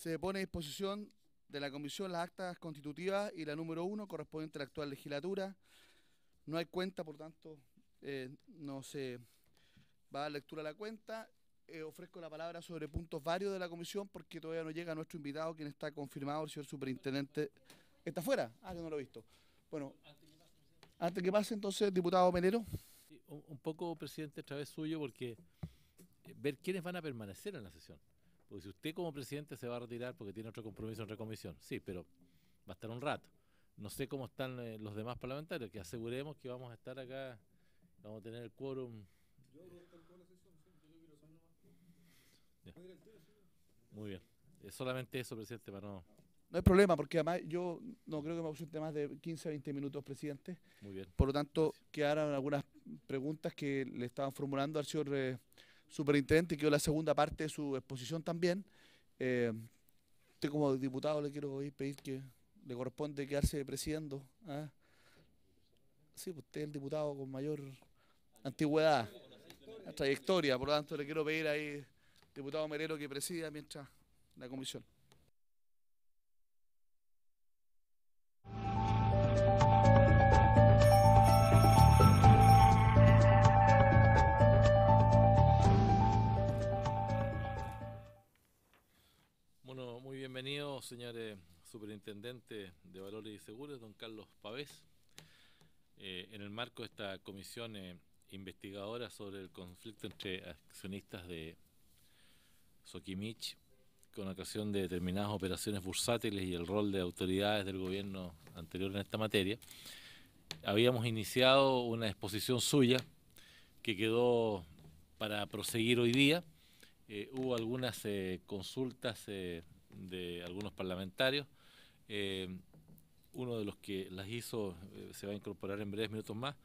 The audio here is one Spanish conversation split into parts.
Se pone a disposición de la Comisión las actas constitutivas y la número 1 correspondiente a la actual legislatura. No hay cuenta, por tanto, no se va a dar lectura a la cuenta. Ofrezco la palabra sobre puntos varios de la comisión porque todavía no llega nuestro invitado, quien está confirmado, el señor superintendente. ¿Está afuera? Ah, yo no lo he visto. Bueno, antes que pase, entonces, diputado Melero. Sí, un poco, presidente, esta vez suyo, porque ver quiénes van a permanecer en la sesión. Porque si usted como presidente se va a retirar porque tiene otro compromiso en otra comisión, sí, pero va a estar un rato. No sé cómo están los demás parlamentarios, que aseguremos que vamos a estar acá, vamos a tener el quórum. Ya. Muy bien. Solamente eso, presidente, para no... No hay problema, porque además yo no creo que me ausente más de 15 a 20 minutos, presidente. Muy bien. Por lo tanto, Gracias. quedaron algunas preguntas que le estaban formulando al señor superintendente, y quedó la segunda parte de su exposición también. Usted como diputado le quiero pedir que le corresponde quedarse presidiendo. ¿Ah? Sí, pues usted es el diputado con mayor antigüedad, trayectoria, por lo tanto le quiero pedir ahí, diputado Melero, que presida mientras la comisión. Bueno, muy bienvenido, señor superintendente de Valores y Seguros, don Carlos Pavés. En el marco de esta comisión investigadora sobre el conflicto entre accionistas de Soquimich con ocasión de determinadas operaciones bursátiles y el rol de autoridades del gobierno anterior en esta materia, habíamos iniciado una exposición suya que quedó para proseguir hoy día. Hubo algunas consultas de algunos parlamentarios. Uno de los que las hizo se va a incorporar en breves minutos más,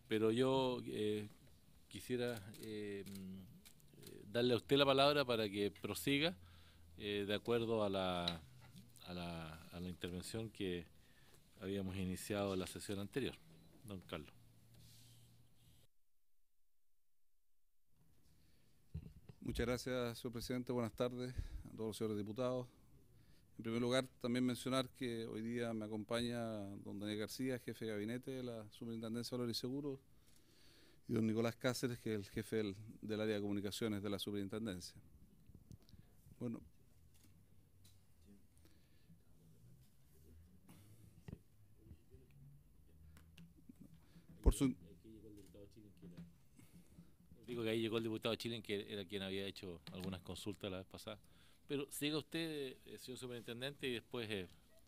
pero yo quisiera darle a usted la palabra para que prosiga de acuerdo a la intervención que habíamos iniciado en la sesión anterior. Don Carlos. Muchas gracias, señor presidente. Buenas tardes a todos los señores diputados. En primer lugar, también mencionar que hoy día me acompaña don Daniel García, jefe de gabinete de la Superintendencia de Valores y Seguros, y don Nicolás Cáceres, que es el jefe del área de comunicaciones de la Superintendencia. Bueno, por su... Digo que ahí llegó el diputado Chilen, que era quien había hecho algunas consultas la vez pasada. Pero siga usted, señor superintendente, y después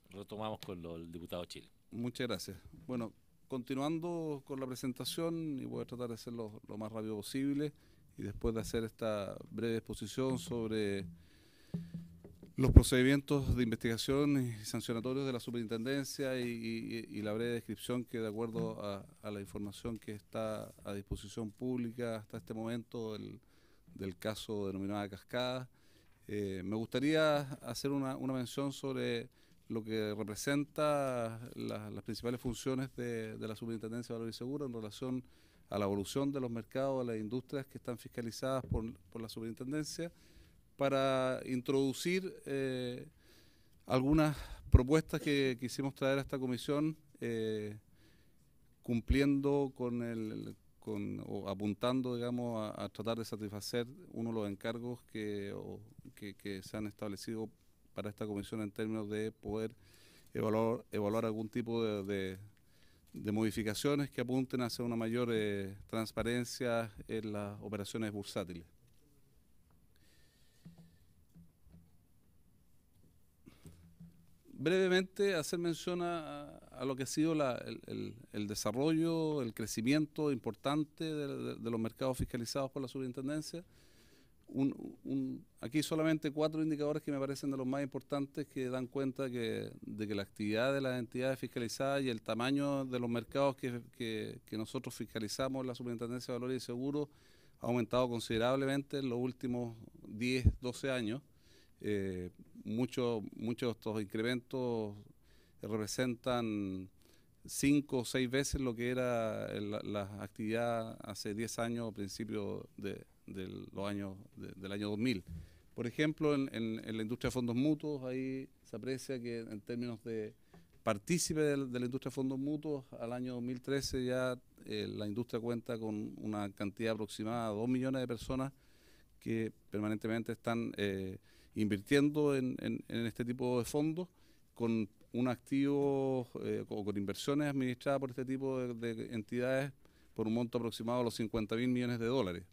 retomamos con el diputado Chilen. Muchas gracias. Bueno, continuando con la presentación, y voy a tratar de hacerlo lo más rápido posible, y después de hacer esta breve exposición sobre los procedimientos de investigación y sancionatorios de la superintendencia y la breve descripción que, de acuerdo a la información que está a disposición pública hasta este momento del caso denominado Cascada, me gustaría hacer una mención sobre lo que representa las principales funciones de la Superintendencia de Valores y Seguros en relación a la evolución de los mercados, de las industrias que están fiscalizadas por la Superintendencia, para introducir algunas propuestas que quisimos traer a esta comisión, cumpliendo o apuntando, digamos, a tratar de satisfacer uno de los encargos que se han establecido para esta comisión en términos de poder evaluar algún tipo de modificaciones que apunten hacia una mayor transparencia en las operaciones bursátiles. Brevemente hacer mención a lo que ha sido el desarrollo, el crecimiento importante de los mercados fiscalizados por la superintendencia. Aquí solamente 4 indicadores que me parecen de los más importantes, que dan cuenta de que la actividad de las entidades fiscalizadas y el tamaño de los mercados que nosotros fiscalizamos en la Superintendencia de Valores y Seguros ha aumentado considerablemente en los últimos 10, 12 años. Muchos de estos incrementos representan 5 o 6 veces lo que era la actividad hace 10 años, a principios del año 2000. Por ejemplo, en la industria de fondos mutuos, ahí se aprecia que en términos de partícipe de la industria de fondos mutuos, al año 2013 ya la industria cuenta con una cantidad aproximada de 2 millones de personas que permanentemente están invirtiendo en este tipo de fondos con un activo o con inversiones administradas por este tipo de entidades por un monto aproximado de los 50.000 millones de dólares.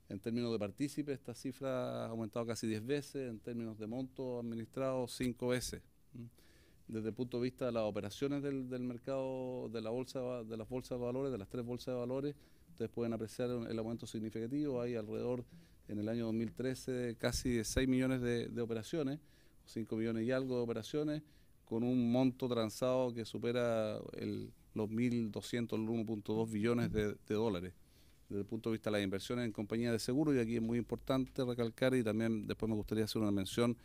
En términos de partícipes, esta cifra ha aumentado casi 10 veces, en términos de monto administrado 5 veces. Desde el punto de vista de las operaciones del mercado de las bolsas de valores, de las 3 bolsas de valores, ustedes pueden apreciar el aumento significativo. Hay alrededor, en el año 2013, casi 6 millones de operaciones, 5 millones y algo de operaciones, con un monto transado que supera los 1.200, los 1.2 billones de dólares. Desde el punto de vista de las inversiones en compañías de seguros, y aquí es muy importante recalcar, y también después me gustaría hacer una mención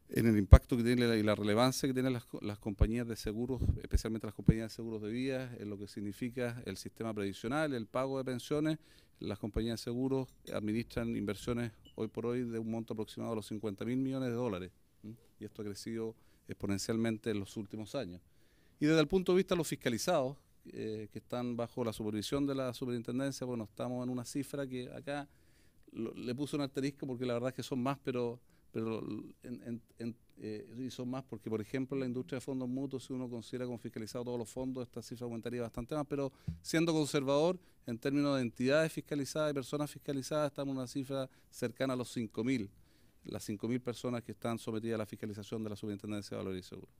en el impacto que tiene y la relevancia que tienen las compañías de seguros, especialmente las compañías de seguros de vida, en lo que significa el sistema previsional, el pago de pensiones. Las compañías de seguros administran inversiones hoy por hoy de un monto aproximado de los 50.000 millones de dólares, y esto ha crecido exponencialmente en los últimos años. Y desde el punto de vista de los fiscalizados, que están bajo la supervisión de la superintendencia, bueno, estamos en una cifra que acá le puse un asterisco porque la verdad es que son más, pero y son más porque, por ejemplo, en la industria de fondos mutuos, si uno considera como fiscalizado todos los fondos, esta cifra aumentaría bastante más, pero siendo conservador, en términos de entidades fiscalizadas y personas fiscalizadas, estamos en una cifra cercana a los 5.000, las 5.000 personas que están sometidas a la fiscalización de la Superintendencia de Valores y Seguros.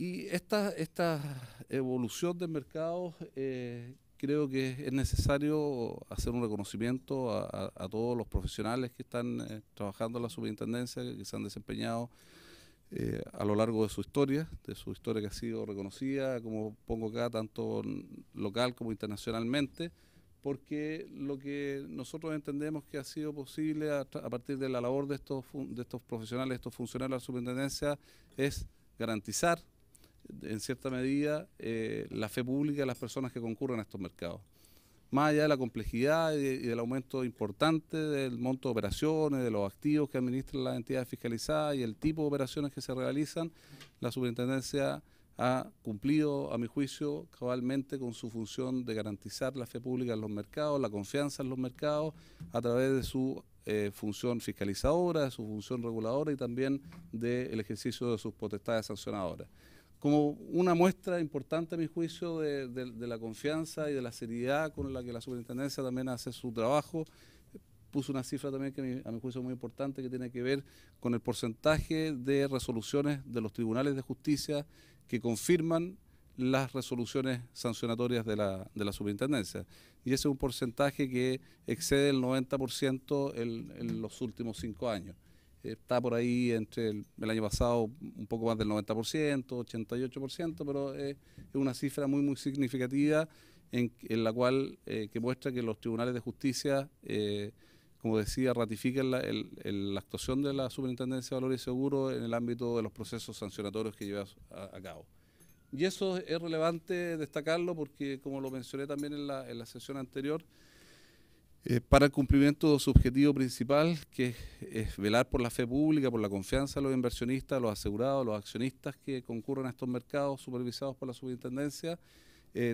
Y esta evolución del mercado, creo que es necesario hacer un reconocimiento a todos los profesionales que están trabajando en la superintendencia, que se han desempeñado a lo largo de su historia que ha sido reconocida, como pongo acá, tanto local como internacionalmente, porque lo que nosotros entendemos que ha sido posible a partir de la labor de estos profesionales, estos funcionarios de la superintendencia, es garantizar en cierta medida la fe pública de las personas que concurren a estos mercados. Más allá de la complejidad y del aumento importante del monto de operaciones, de los activos que administran las entidades fiscalizadas y el tipo de operaciones que se realizan, la superintendencia ha cumplido, a mi juicio, cabalmente con su función de garantizar la fe pública en los mercados, la confianza en los mercados, a través de su función fiscalizadora, de su función reguladora y también del ejercicio de sus potestades sancionadoras. Como una muestra importante, a mi juicio, de la confianza y de la seriedad con la que la superintendencia también hace su trabajo, puso una cifra también que a mi juicio es muy importante, que tiene que ver con el porcentaje de resoluciones de los tribunales de justicia que confirman las resoluciones sancionatorias de la superintendencia. Y ese es un porcentaje que excede el 90% en los últimos 5 años. Está por ahí entre el año pasado un poco más del 90%, 88%, pero es una cifra muy, muy significativa en la cual que muestra que los tribunales de justicia, como decía, ratifican la actuación de la Superintendencia de Valores y Seguros en el ámbito de los procesos sancionatorios que lleva a cabo. Y eso es relevante destacarlo porque, como lo mencioné también en la sesión anterior, para el cumplimiento de su objetivo principal, que es velar por la fe pública, por la confianza de los inversionistas, los asegurados, los accionistas que concurren a estos mercados supervisados por la superintendencia,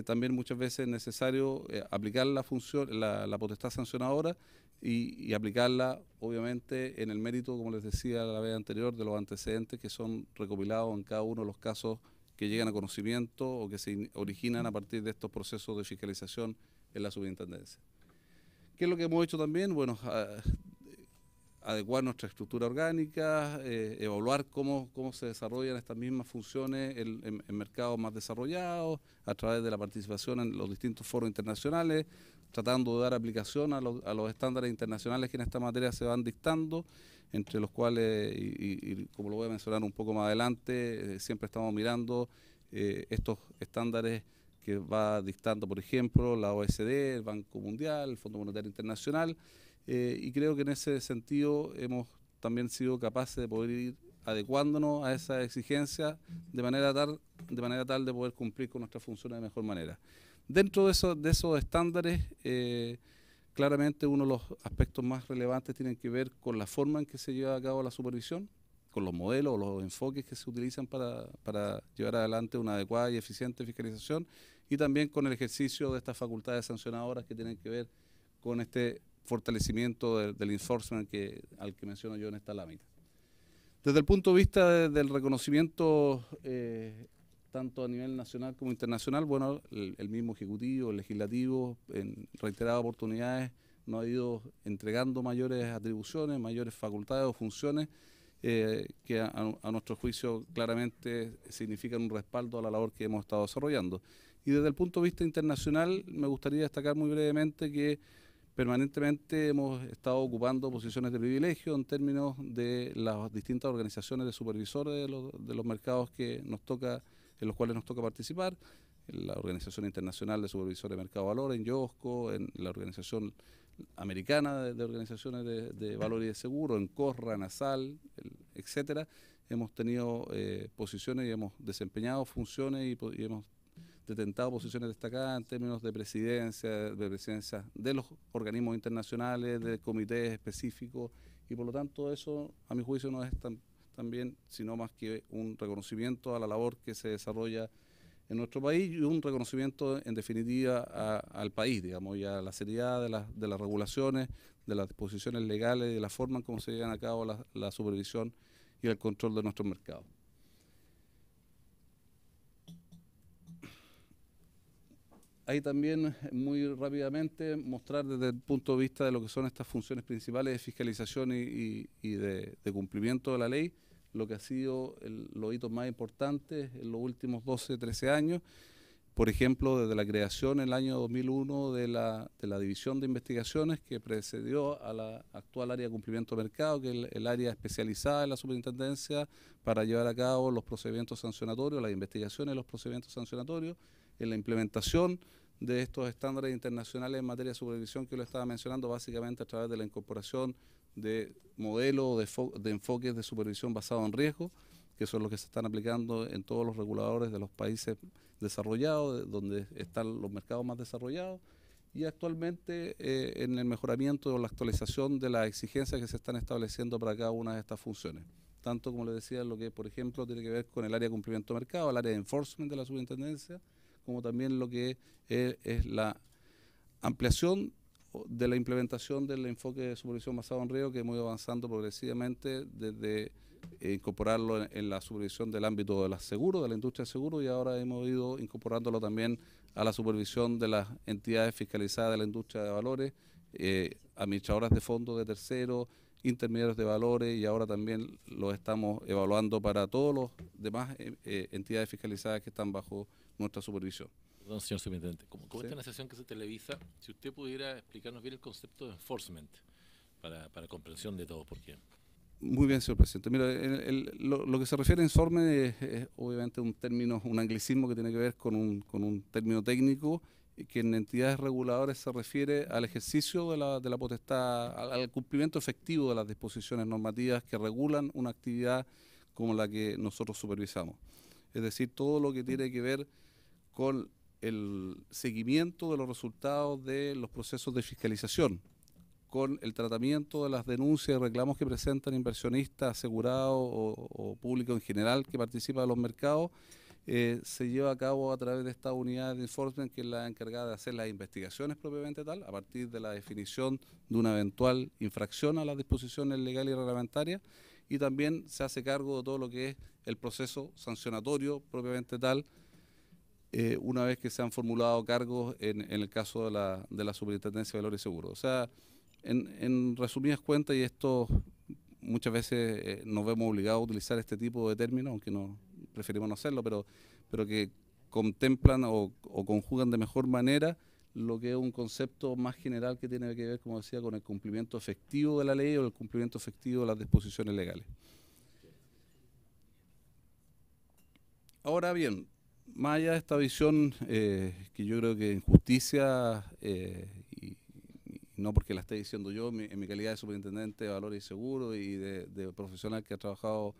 también muchas veces es necesario aplicar la potestad sancionadora y aplicarla, obviamente, en el mérito, como les decía la vez anterior, de los antecedentes que son recopilados en cada uno de los casos que llegan a conocimiento o que se originan a partir de estos procesos de fiscalización en la superintendencia. ¿Qué es lo que hemos hecho también? Bueno, adecuar nuestra estructura orgánica, evaluar cómo se desarrollan estas mismas funciones en mercados más desarrollados, a través de la participación en los distintos foros internacionales, tratando de dar aplicación a los estándares internacionales que en esta materia se van dictando, entre los cuales, y como lo voy a mencionar un poco más adelante, siempre estamos mirando estos estándares que va dictando, por ejemplo, la OECD, el Banco Mundial, el Fondo Monetario Internacional, y creo que en ese sentido hemos también sido capaces de poder ir adecuándonos a esas exigencias de manera tal de poder cumplir con nuestras funciones de mejor manera. Dentro de esos estándares, claramente uno de los aspectos más relevantes tiene que ver con la forma en que se lleva a cabo la supervisión, con los modelos o los enfoques que se utilizan para llevar adelante una adecuada y eficiente fiscalización, y también con el ejercicio de estas facultades sancionadoras que tienen que ver con este fortalecimiento del enforcement al que menciono yo en esta lámina. Desde el punto de vista del reconocimiento, tanto a nivel nacional como internacional, bueno, el mismo Ejecutivo, el Legislativo, en reiteradas oportunidades nos ha ido entregando mayores atribuciones, mayores facultades o funciones que a nuestro juicio claramente significan un respaldo a la labor que hemos estado desarrollando. Y desde el punto de vista internacional, me gustaría destacar muy brevemente que permanentemente hemos estado ocupando posiciones de privilegio en términos de las distintas organizaciones de supervisores de los mercados en los cuales nos toca participar, en la Organización Internacional de Supervisores de Mercado de Valores, en IOSCO, en la Organización Americana de Organizaciones de Valores y de Seguro, en COSRA, NASAL, etcétera. Hemos tenido posiciones y hemos desempeñado funciones y hemos detentado posiciones destacadas en términos de presidencia de los organismos internacionales, de comités específicos, y por lo tanto eso, a mi juicio, no es también sino más que un reconocimiento a la labor que se desarrolla en nuestro país y un reconocimiento en definitiva al país, digamos, y a la seriedad de las regulaciones, de las disposiciones legales, de la forma en cómo se llevan a cabo la supervisión y el control de nuestros mercados. Ahí también, muy rápidamente, mostrar desde el punto de vista de lo que son estas funciones principales de fiscalización y de cumplimiento de la ley, lo que ha sido los hitos más importantes en los últimos 12, 13 años. Por ejemplo, desde la creación en el año 2001 de la División de Investigaciones que precedió a la actual área de cumplimiento de mercado, que es el área especializada en la superintendencia para llevar a cabo los procedimientos sancionatorios, las investigaciones de los procedimientos sancionatorios, en la implementación de estos estándares internacionales en materia de supervisión que lo estaba mencionando, básicamente a través de la incorporación de modelos de enfoques de supervisión basados en riesgo, que son los que se están aplicando en todos los reguladores de los países desarrollados, donde están los mercados más desarrollados, y actualmente en el mejoramiento o la actualización de las exigencias que se están estableciendo para cada una de estas funciones. Tanto, como les decía, lo que, por ejemplo, tiene que ver con el área de cumplimiento de mercado, el área de enforcement de la superintendencia, como también lo que es la ampliación de la implementación del enfoque de supervisión basado en riesgo, que hemos ido avanzando progresivamente desde incorporarlo en la supervisión del ámbito de los seguros, de la industria de seguros, y ahora hemos ido incorporándolo también a la supervisión de las entidades fiscalizadas de la industria de valores, administradoras de fondos de terceros, intermediarios de valores, y ahora también lo estamos evaluando para todos los demás entidades fiscalizadas que están bajo nuestra supervisión. Perdón, señor superintendente, como Sí. esta es una sesión que se televisa, si usted pudiera explicarnos bien el concepto de enforcement para comprensión de todos, porque... Muy bien, señor presidente. Mira, lo que se refiere a informe es obviamente un término, un anglicismo que tiene que ver con un término técnico que en entidades reguladoras se refiere al ejercicio de la potestad, al cumplimiento efectivo de las disposiciones normativas que regulan una actividad como la que nosotros supervisamos. Es decir, todo lo que tiene que ver con el seguimiento de los resultados de los procesos de fiscalización, con el tratamiento de las denuncias y reclamos que presentan inversionistas, asegurados o público en general que participa de los mercados, se lleva a cabo a través de esta unidad de enforcement, que es la encargada de hacer las investigaciones propiamente tal, a partir de la definición de una eventual infracción a las disposiciones legales y reglamentarias, y también se hace cargo de todo lo que es el proceso sancionatorio propiamente tal, una vez que se han formulado cargos en el caso de la Superintendencia de Valores y Seguros. O sea, en resumidas cuentas, y esto muchas veces nos vemos obligados a utilizar este tipo de términos, aunque no preferimos no hacerlo, pero que contemplan o conjugan de mejor manera lo que es un concepto más general que tiene que ver, como decía, con el cumplimiento efectivo de la ley o el cumplimiento efectivo de las disposiciones legales. Ahora bien, más allá de esta visión que yo creo que en justicia, y no porque la esté diciendo yo, en mi calidad de superintendente de Valores y Seguros y de profesional que ha trabajado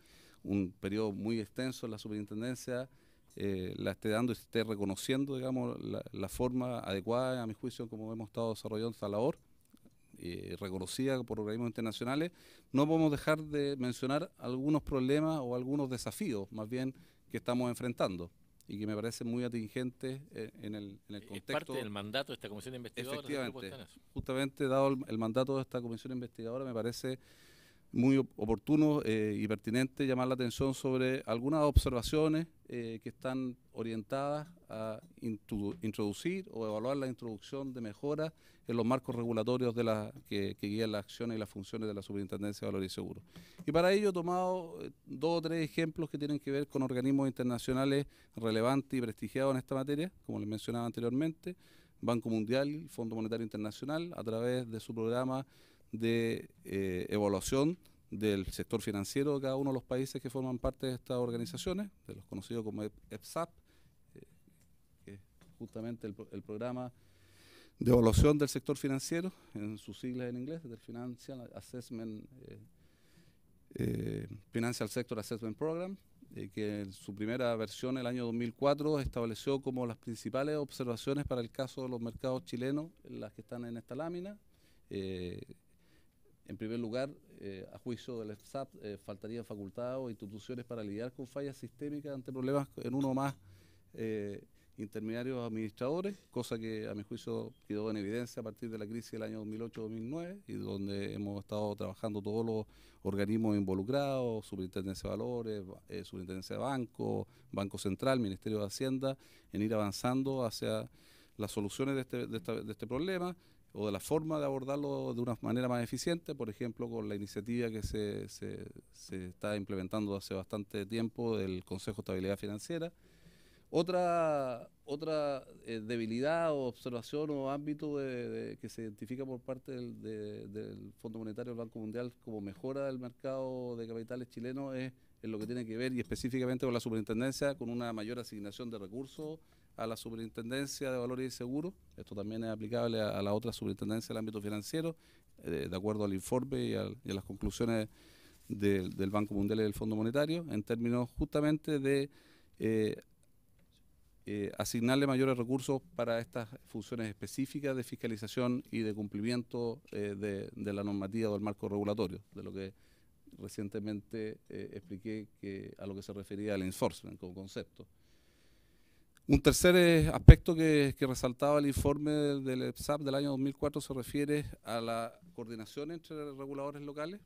un periodo muy extenso en la superintendencia, la esté dando y esté reconociendo, digamos, la forma adecuada, a mi juicio, como hemos estado desarrollando esta labor, reconocida por organismos internacionales, no podemos dejar de mencionar algunos problemas o algunos desafíos, más bien, que estamos enfrentando y que me parecen muy atingentes en el contexto. Es parte del mandato de esta comisión investigadora. Efectivamente, justamente dado el mandato de esta comisión investigadora, me parece muy oportuno y pertinente llamar la atención sobre algunas observaciones que están orientadas a introducir o evaluar la introducción de mejoras en los marcos regulatorios que guían las acciones y las funciones de la Superintendencia de Valores y Seguros. Y para ello he tomado 2 o 3 ejemplos que tienen que ver con organismos internacionales relevantes y prestigiados en esta materia, como les mencionaba anteriormente, Banco Mundial, Fondo Monetario Internacional, a través de su programa de evaluación del sector financiero de cada uno de los países que forman parte de estas organizaciones, de los conocidos como EPSAP, que es justamente el programa de evaluación del sector financiero, en sus siglas en inglés, del Financial Sector Assessment Program, que en su primera versión, el año 2004, estableció como las principales observaciones para el caso de los mercados chilenos, las que están en esta lámina. En primer lugar, a juicio del EPSAP, faltarían facultades o instituciones para lidiar con fallas sistémicas ante problemas en uno o más intermediarios administradores, cosa que a mi juicio quedó en evidencia a partir de la crisis del año 2008-2009 y donde hemos estado trabajando todos los organismos involucrados, Superintendencia de Valores, Superintendencia de Banco, Banco Central, Ministerio de Hacienda, en ir avanzando hacia las soluciones de este problema, o de la forma de abordarlo de una manera más eficiente, por ejemplo, con la iniciativa que se está implementando hace bastante tiempo del Consejo de Estabilidad Financiera. Otra debilidad o observación o ámbito que se identifica por parte del Fondo Monetario del Banco Mundial como mejora del mercado de capitales chilenos es en lo que tiene que ver, y específicamente con la superintendencia, con una mayor asignación de recursos a la Superintendencia de Valores y Seguros. Esto también es aplicable a la otra superintendencia del ámbito financiero, de acuerdo al informe y a las conclusiones del Banco Mundial y del Fondo Monetario, en términos justamente de asignarle mayores recursos para estas funciones específicas de fiscalización y de cumplimiento de la normativa o del marco regulatorio, de lo que recientemente expliqué a lo que se refería al enforcement como concepto. Un tercer aspecto que resaltaba el informe del EPSAP del año 2004 se refiere a la coordinación entre reguladores locales,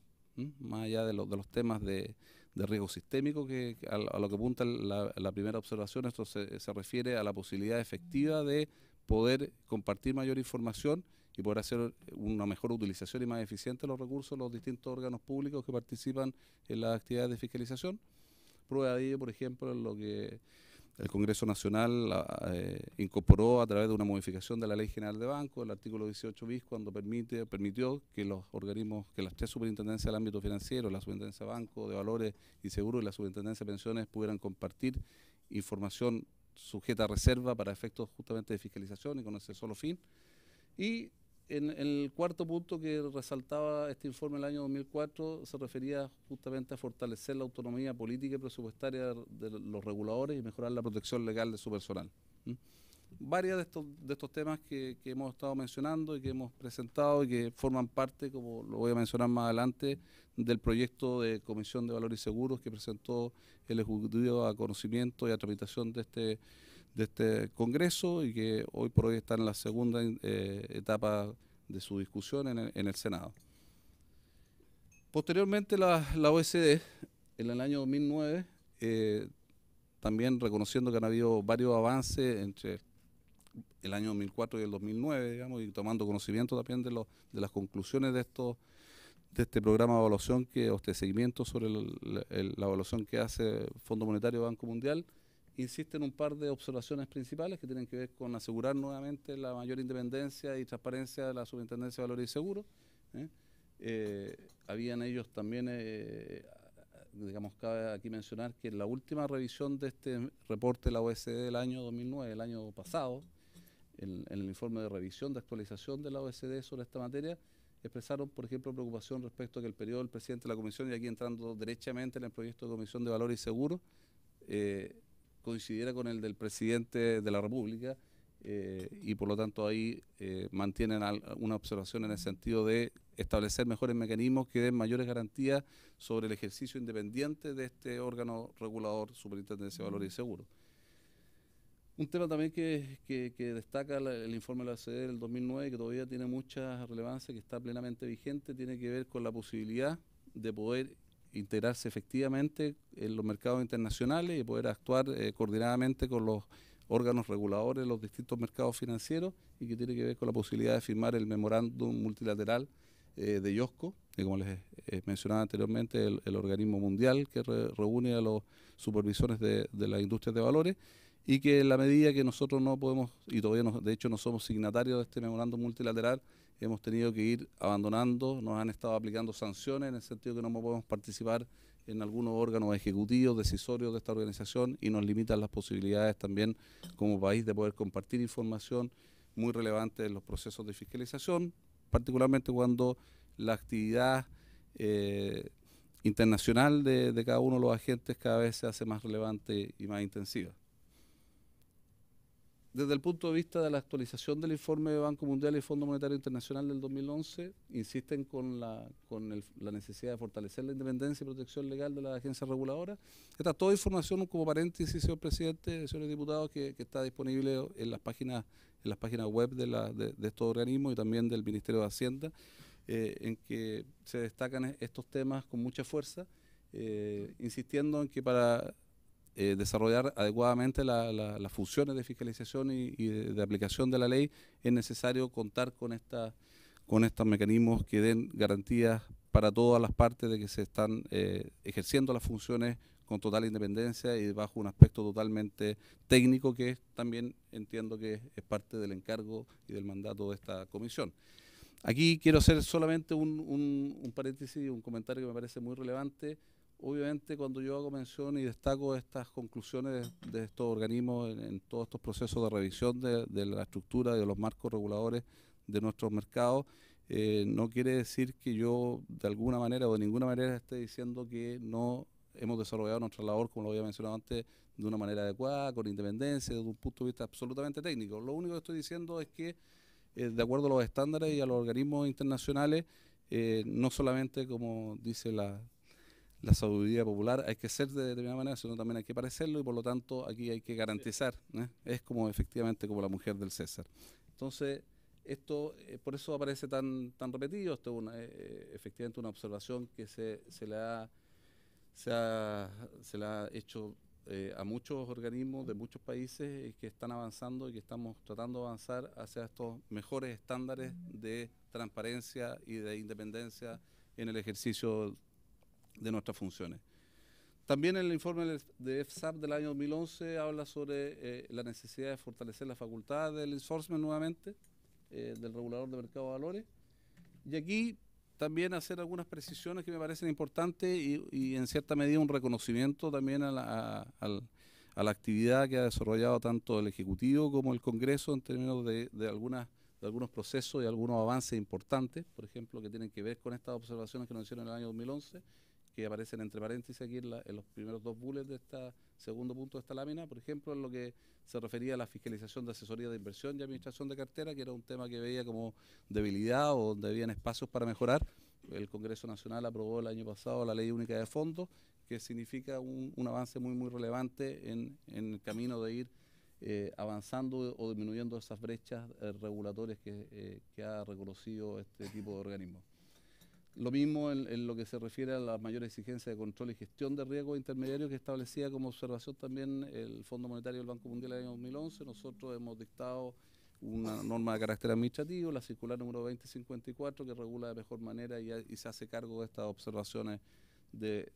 más allá de los temas de riesgo sistémico, que a lo que apunta la primera observación. Esto se refiere a la posibilidad efectiva de poder compartir mayor información y poder hacer una mejor utilización y más eficiente de los recursos de los distintos órganos públicos que participan en las actividades de fiscalización. Prueba de ello, por ejemplo, en lo que el Congreso Nacional incorporó a través de una modificación de la Ley General de Bancos, el artículo 18 bis, cuando permitió que los organismos, que las 3 superintendencias del ámbito financiero, la Superintendencia de Banco, de Valores y Seguros y la Superintendencia de Pensiones pudieran compartir información sujeta a reserva para efectos justamente de fiscalización y con ese solo fin. Y en el cuarto punto que resaltaba este informe del año 2004 se refería justamente a fortalecer la autonomía política y presupuestaria de los reguladores y mejorar la protección legal de su personal. Varios de estos temas que hemos estado mencionando y que hemos presentado y que forman parte, como lo voy a mencionar más adelante, del proyecto de Comisión de Valores y Seguros que presentó el Ejecutivo a conocimiento y a tramitación de este Congreso y que hoy por hoy está en la segunda etapa de su discusión en el Senado. Posteriormente la OECD, en el año 2009, también reconociendo que han habido varios avances entre el año 2004 y el 2009, digamos, y tomando conocimiento también de las conclusiones de este programa de evaluación, seguimiento sobre la evaluación que hace Fondo Monetario y Banco Mundial, insiste en un par de observaciones principales que tienen que ver con asegurar nuevamente la mayor independencia y transparencia de la Superintendencia de Valores y Seguros. Habían ellos también, digamos, cabe aquí mencionar que en la última revisión de este reporte de la OECD del año 2009, el año pasado, en el informe de revisión de actualización de la OECD sobre esta materia, expresaron, por ejemplo, preocupación respecto a que el periodo del presidente de la Comisión, y aquí entrando derechamente en el proyecto de Comisión de Valores y Seguros, coincidiera con el del presidente de la República y por lo tanto ahí mantienen una observación en el sentido de establecer mejores mecanismos que den mayores garantías sobre el ejercicio independiente de este órgano regulador, Superintendencia de Valores y Seguros. Un tema también que destaca el informe de la OCDE del 2009, que todavía tiene mucha relevancia, que está plenamente vigente, tiene que ver con la posibilidad de poder integrarse efectivamente en los mercados internacionales y poder actuar coordinadamente con los órganos reguladores de los distintos mercados financieros, y que tiene que ver con la posibilidad de firmar el memorándum multilateral de IOSCO, que como les mencionaba anteriormente, el organismo mundial que reúne a los supervisores de las industrias de valores, y que en la medida que nosotros no podemos, y todavía de hecho no somos signatarios de este memorándum multilateral, hemos tenido que ir abandonando, nos han estado aplicando sanciones en el sentido que no podemos participar en algunos órganos ejecutivos, decisorios de esta organización, y nos limitan las posibilidades también como país de poder compartir información muy relevante en los procesos de fiscalización, particularmente cuando la actividad internacional de cada uno de los agentes cada vez se hace más relevante y más intensiva. Desde el punto de vista de la actualización del informe de Banco Mundial y Fondo Monetario Internacional del 2011, insisten con la necesidad de fortalecer la independencia y protección legal de las agencias reguladoras. Esta es toda información, como paréntesis, señor presidente, señores diputados, que está disponible en las páginas web de estos organismos y también del Ministerio de Hacienda, en que se destacan estos temas con mucha fuerza, insistiendo en que para desarrollar adecuadamente las funciones de fiscalización y de aplicación de la ley es necesario contar con estos mecanismos que den garantías para todas las partes de que se están ejerciendo las funciones con total independencia y bajo un aspecto totalmente técnico, que también entiendo que es parte del encargo y del mandato de esta comisión. Aquí quiero hacer solamente un paréntesis, un comentario que me parece muy relevante. Obviamente, cuando yo hago mención y destaco estas conclusiones de estos organismos en todos estos procesos de revisión de la estructura y de los marcos reguladores de nuestros mercados, no quiere decir que yo de alguna manera o de ninguna manera esté diciendo que no hemos desarrollado nuestra labor, como lo había mencionado antes, de una manera adecuada, con independencia, desde un punto de vista absolutamente técnico. Lo único que estoy diciendo es que, de acuerdo a los estándares y a los organismos internacionales, no solamente, como dice la sabiduría popular, hay que ser de determinada manera, sino también hay que parecerlo, y por lo tanto aquí hay que garantizar, es como efectivamente como la mujer del César. Entonces, esto por eso aparece tan repetido. Esto es efectivamente una observación que se le ha hecho a muchos organismos de muchos países que están avanzando y que estamos tratando de avanzar hacia estos mejores estándares de transparencia y de independencia en el ejercicio de nuestras funciones. También el informe de FSAP del año 2011 habla sobre la necesidad de fortalecer la facultad del enforcement nuevamente, del regulador de mercado de valores, y aquí también hacer algunas precisiones que me parecen importantes y en cierta medida un reconocimiento también a la actividad que ha desarrollado tanto el Ejecutivo como el Congreso en términos de algunos procesos y algunos avances importantes, por ejemplo, que tienen que ver con estas observaciones que nos hicieron en el año 2011, que aparecen entre paréntesis aquí en los primeros dos bullets de este segundo punto de esta lámina. Por ejemplo, en lo que se refería a la fiscalización de asesoría de inversión y administración de cartera, que era un tema que veía como debilidad o donde habían espacios para mejorar. El Congreso Nacional aprobó el año pasado la Ley Única de Fondos, que significa un avance muy relevante en el camino de ir avanzando o disminuyendo esas brechas regulatorias que ha reconocido este tipo de organismos. Lo mismo en lo que se refiere a las mayores exigencias de control y gestión de riesgos intermediarios que establecía como observación también el Fondo Monetario del Banco Mundial en el año 2011. Nosotros hemos dictado una norma de carácter administrativo, la circular número 2054, que regula de mejor manera y se hace cargo de estas observaciones del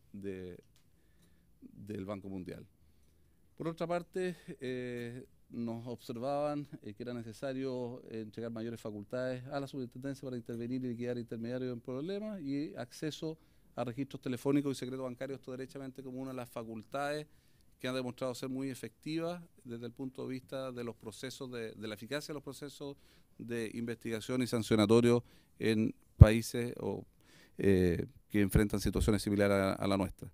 Banco Mundial. Por otra parte, nos observaban que era necesario entregar mayores facultades a la superintendencia para intervenir y liquidar intermediarios en problemas, y acceso a registros telefónicos y secretos bancarios, esto derechamente como una de las facultades que han demostrado ser muy efectivas desde el punto de vista de los procesos, de la eficacia de los procesos de investigación y sancionatorio en países que enfrentan situaciones similares a la nuestra.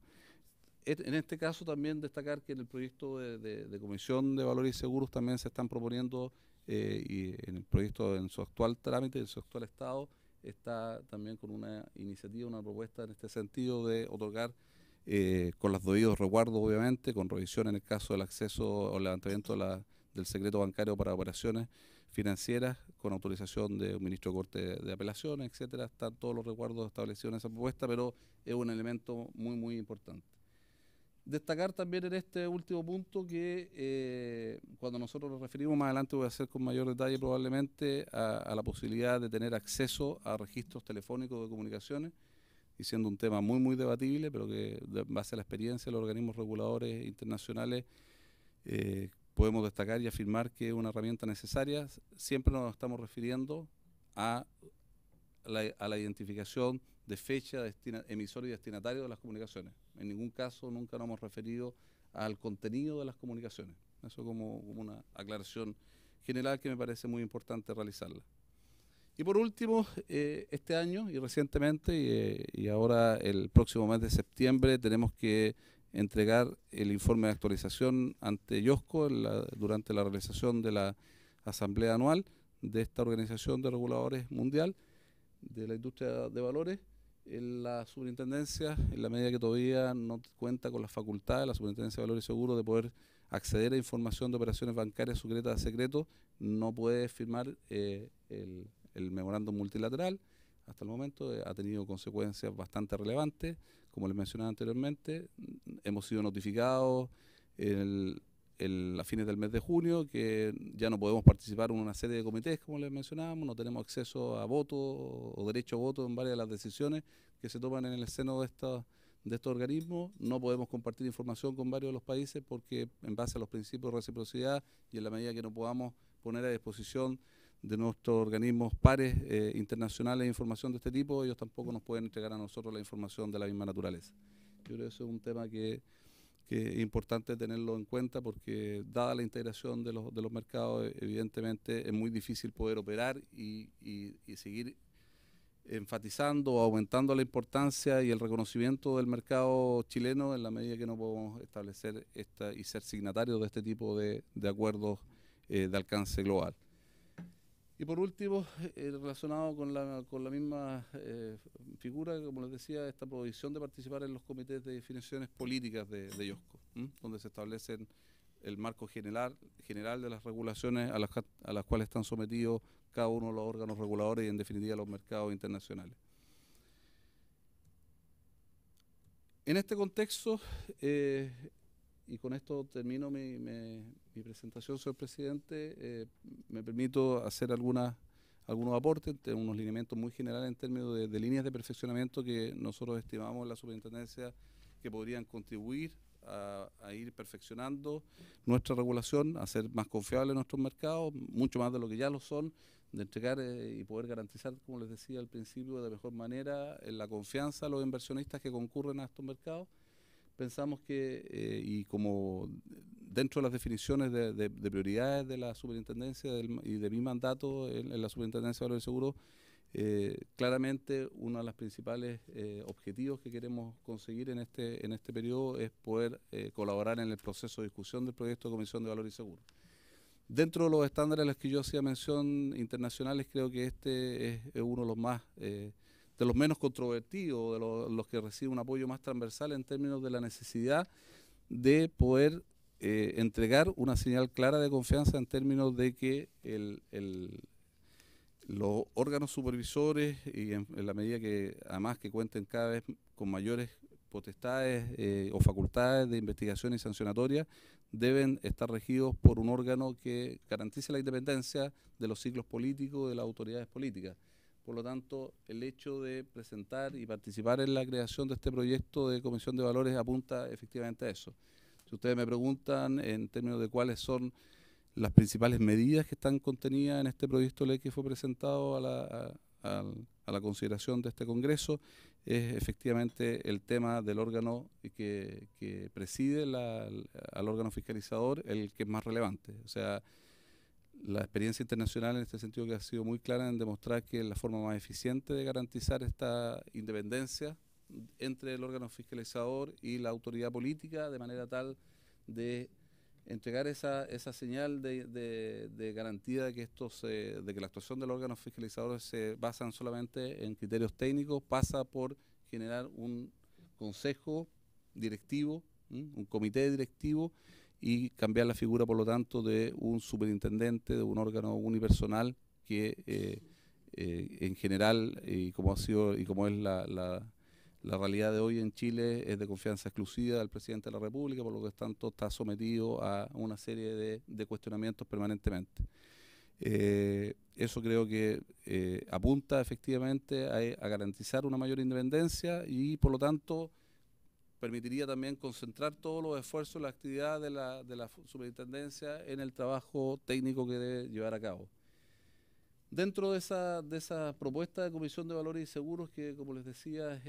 En este caso también destacar que en el proyecto de Comisión de Valores y Seguros también se están proponiendo y en el proyecto en su actual trámite, en su actual estado, está también con una iniciativa, una propuesta en este sentido de otorgar con los debidos resguardos, obviamente, con revisión en el caso del acceso o levantamiento del secreto bancario para operaciones financieras, con autorización de un ministro de Corte de Apelaciones, etcétera. Están todos los resguardos establecidos en esa propuesta, pero es un elemento muy, muy importante. Destacar también en este último punto que cuando nosotros nos referimos, más adelante voy a hacer con mayor detalle probablemente, a la posibilidad de tener acceso a registros telefónicos de comunicaciones, y siendo un tema muy, muy debatible, pero que en base a la experiencia de los organismos reguladores internacionales podemos destacar y afirmar que es una herramienta necesaria. Siempre nos estamos refiriendo a la identificación de fecha, emisor y destinatario de las comunicaciones. En ningún caso nunca nos hemos referido al contenido de las comunicaciones. Eso como una aclaración general que me parece muy importante realizarla. Y por último, este año y recientemente, y ahora el próximo mes de septiembre, tenemos que entregar el informe de actualización ante IOSCO durante la realización de la asamblea anual de esta organización de reguladores mundial de la industria de valores. En la superintendencia, en la medida que todavía no cuenta con la facultad de la Superintendencia de Valores y Seguros de poder acceder a información de operaciones bancarias sujetas a secreto, no puede firmar el memorándum multilateral. Hasta el momento ha tenido consecuencias bastante relevantes, como les mencionaba anteriormente. Hemos sido notificados a fines del mes de junio que ya no podemos participar en una serie de comités, como les mencionábamos, no tenemos acceso a voto o derecho a voto en varias de las decisiones que se toman en el seno de estos organismos. No podemos compartir información con varios de los países porque en base a los principios de reciprocidad y en la medida que no podamos poner a disposición de nuestros organismos pares internacionales información de este tipo, ellos tampoco nos pueden entregar a nosotros la información de la misma naturaleza. Yo creo que eso es un tema que es importante tenerlo en cuenta porque dada la integración de los mercados, evidentemente es muy difícil poder operar y seguir enfatizando o aumentando la importancia y el reconocimiento del mercado chileno en la medida que no podemos establecer y ser signatarios de este tipo de acuerdos de alcance global. Y por último, relacionado con la misma figura, como les decía, esta prohibición de participar en los comités de definiciones políticas de IOSCO, donde se establecen el marco general de las regulaciones a las cuales están sometidos cada uno de los órganos reguladores y en definitiva los mercados internacionales. En este contexto, y con esto termino mi presentación, señor presidente, me permito hacer algunos aportes, unos lineamientos muy generales en términos de líneas de perfeccionamiento que nosotros estimamos en la superintendencia que podrían contribuir a ir perfeccionando nuestra regulación, a ser más confiable en nuestros mercados, mucho más de lo que ya lo son, de entregar y poder garantizar, como les decía al principio, de mejor manera la confianza a los inversionistas que concurren a estos mercados. Pensamos que, y como dentro de las definiciones de prioridades de la superintendencia y de mi mandato en la superintendencia de valores y seguros, claramente uno de los principales objetivos que queremos conseguir en este periodo es poder colaborar en el proceso de discusión del proyecto de Comisión de Valores y Seguros. Dentro de los estándares a los que yo hacía mención internacionales, creo que este es uno de los más de los menos controvertidos, de los que reciben un apoyo más transversal en términos de la necesidad de poder entregar una señal clara de confianza en términos de que los órganos supervisores, y en la medida que además que cuenten cada vez con mayores potestades o facultades de investigación y sancionatoria, deben estar regidos por un órgano que garantice la independencia de los ciclos políticos, de las autoridades políticas. Por lo tanto, el hecho de presentar y participar en la creación de este proyecto de Comisión de Valores apunta efectivamente a eso. Si ustedes me preguntan en términos de cuáles son las principales medidas que están contenidas en este proyecto de ley que fue presentado a la consideración de este Congreso, es efectivamente el tema del órgano que preside al órgano fiscalizador, el que es más relevante. O sea, la experiencia internacional en este sentido que ha sido muy clara en demostrar que es la forma más eficiente de garantizar esta independencia entre el órgano fiscalizador y la autoridad política, de manera tal de entregar esa señal de garantía de que de que la actuación de los órganos fiscalizadores se basan solamente en criterios técnicos, pasa por generar un consejo directivo, un comité directivo, y cambiar la figura, por lo tanto, de un superintendente, de un órgano unipersonal que en general, y como ha sido y como es la realidad de hoy en Chile, es de confianza exclusiva del presidente de la República, por lo que tanto está sometido a una serie de cuestionamientos permanentemente. Eso creo que apunta efectivamente a garantizar una mayor independencia y, por lo tanto, permitiría también concentrar todos los esfuerzos, la actividad de la superintendencia en el trabajo técnico que debe llevar a cabo. Dentro de esa propuesta de Comisión de Valores y Seguros, que como les decía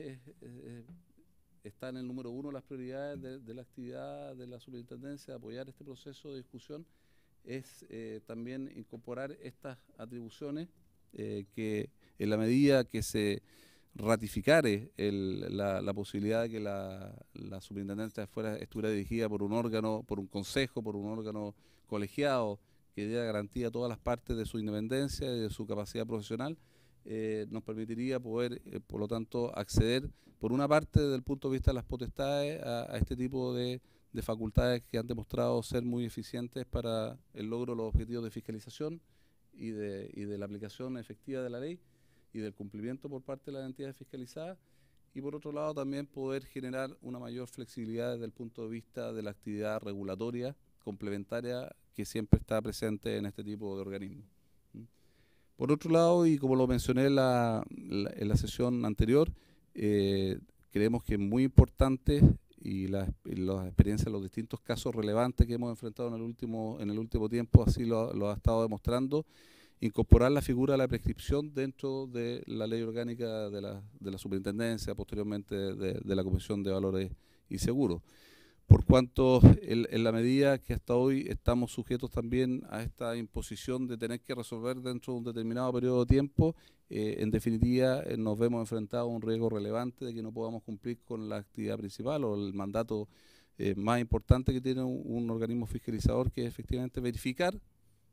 está en el número 1 de las prioridades de la actividad de la superintendencia, apoyar este proceso de discusión, es también incorporar estas atribuciones que en la medida que se ratificare la posibilidad de que la superintendencia estuviera dirigida por un órgano, por un consejo, por un órgano colegiado, que diera garantía a todas las partes de su independencia y de su capacidad profesional, nos permitiría poder, por lo tanto, acceder, por una parte, desde el punto de vista de las potestades, a este tipo de facultades que han demostrado ser muy eficientes para el logro de los objetivos de fiscalización y de la aplicación efectiva de la ley y del cumplimiento por parte de las entidades fiscalizadas, y por otro lado también poder generar una mayor flexibilidad desde el punto de vista de la actividad regulatoria complementaria que siempre está presente en este tipo de organismos. Por otro lado, y como lo mencioné en la sesión anterior, creemos que es muy importante, y las experiencias, los distintos casos relevantes que hemos enfrentado en el último tiempo así lo ha estado demostrando, incorporar la figura de la prescripción dentro de la ley orgánica de la superintendencia, posteriormente de la Comisión de Valores y Seguros. Por cuanto en la medida que hasta hoy estamos sujetos también a esta imposición de tener que resolver dentro de un determinado periodo de tiempo, en definitiva nos vemos enfrentados a un riesgo relevante de que no podamos cumplir con la actividad principal o el mandato más importante que tiene un organismo fiscalizador, que es efectivamente verificar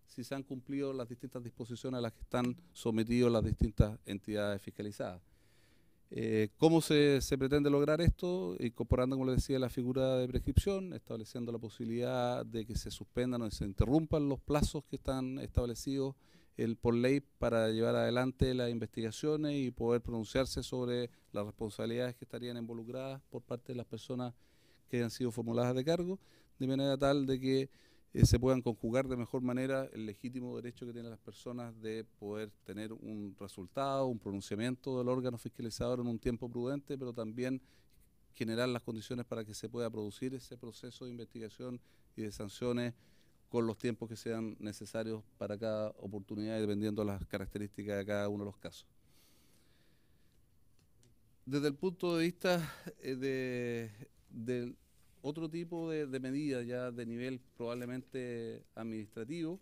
si se han cumplido las distintas disposiciones a las que están sometidos las distintas entidades fiscalizadas. ¿Cómo se pretende lograr esto? Incorporando, como les decía, la figura de prescripción, estableciendo la posibilidad de que se suspendan o se interrumpan los plazos que están establecidos por ley para llevar adelante las investigaciones y poder pronunciarse sobre las responsabilidades que estarían involucradas por parte de las personas que hayan sido formuladas de cargo, de manera tal de que se puedan conjugar de mejor manera el legítimo derecho que tienen las personas de poder tener un resultado, un pronunciamiento del órgano fiscalizador en un tiempo prudente, pero también generar las condiciones para que se pueda producir ese proceso de investigación y de sanciones con los tiempos que sean necesarios para cada oportunidad y dependiendo de las características de cada uno de los casos. Desde el punto de vista del otro tipo de medidas ya de nivel probablemente administrativo,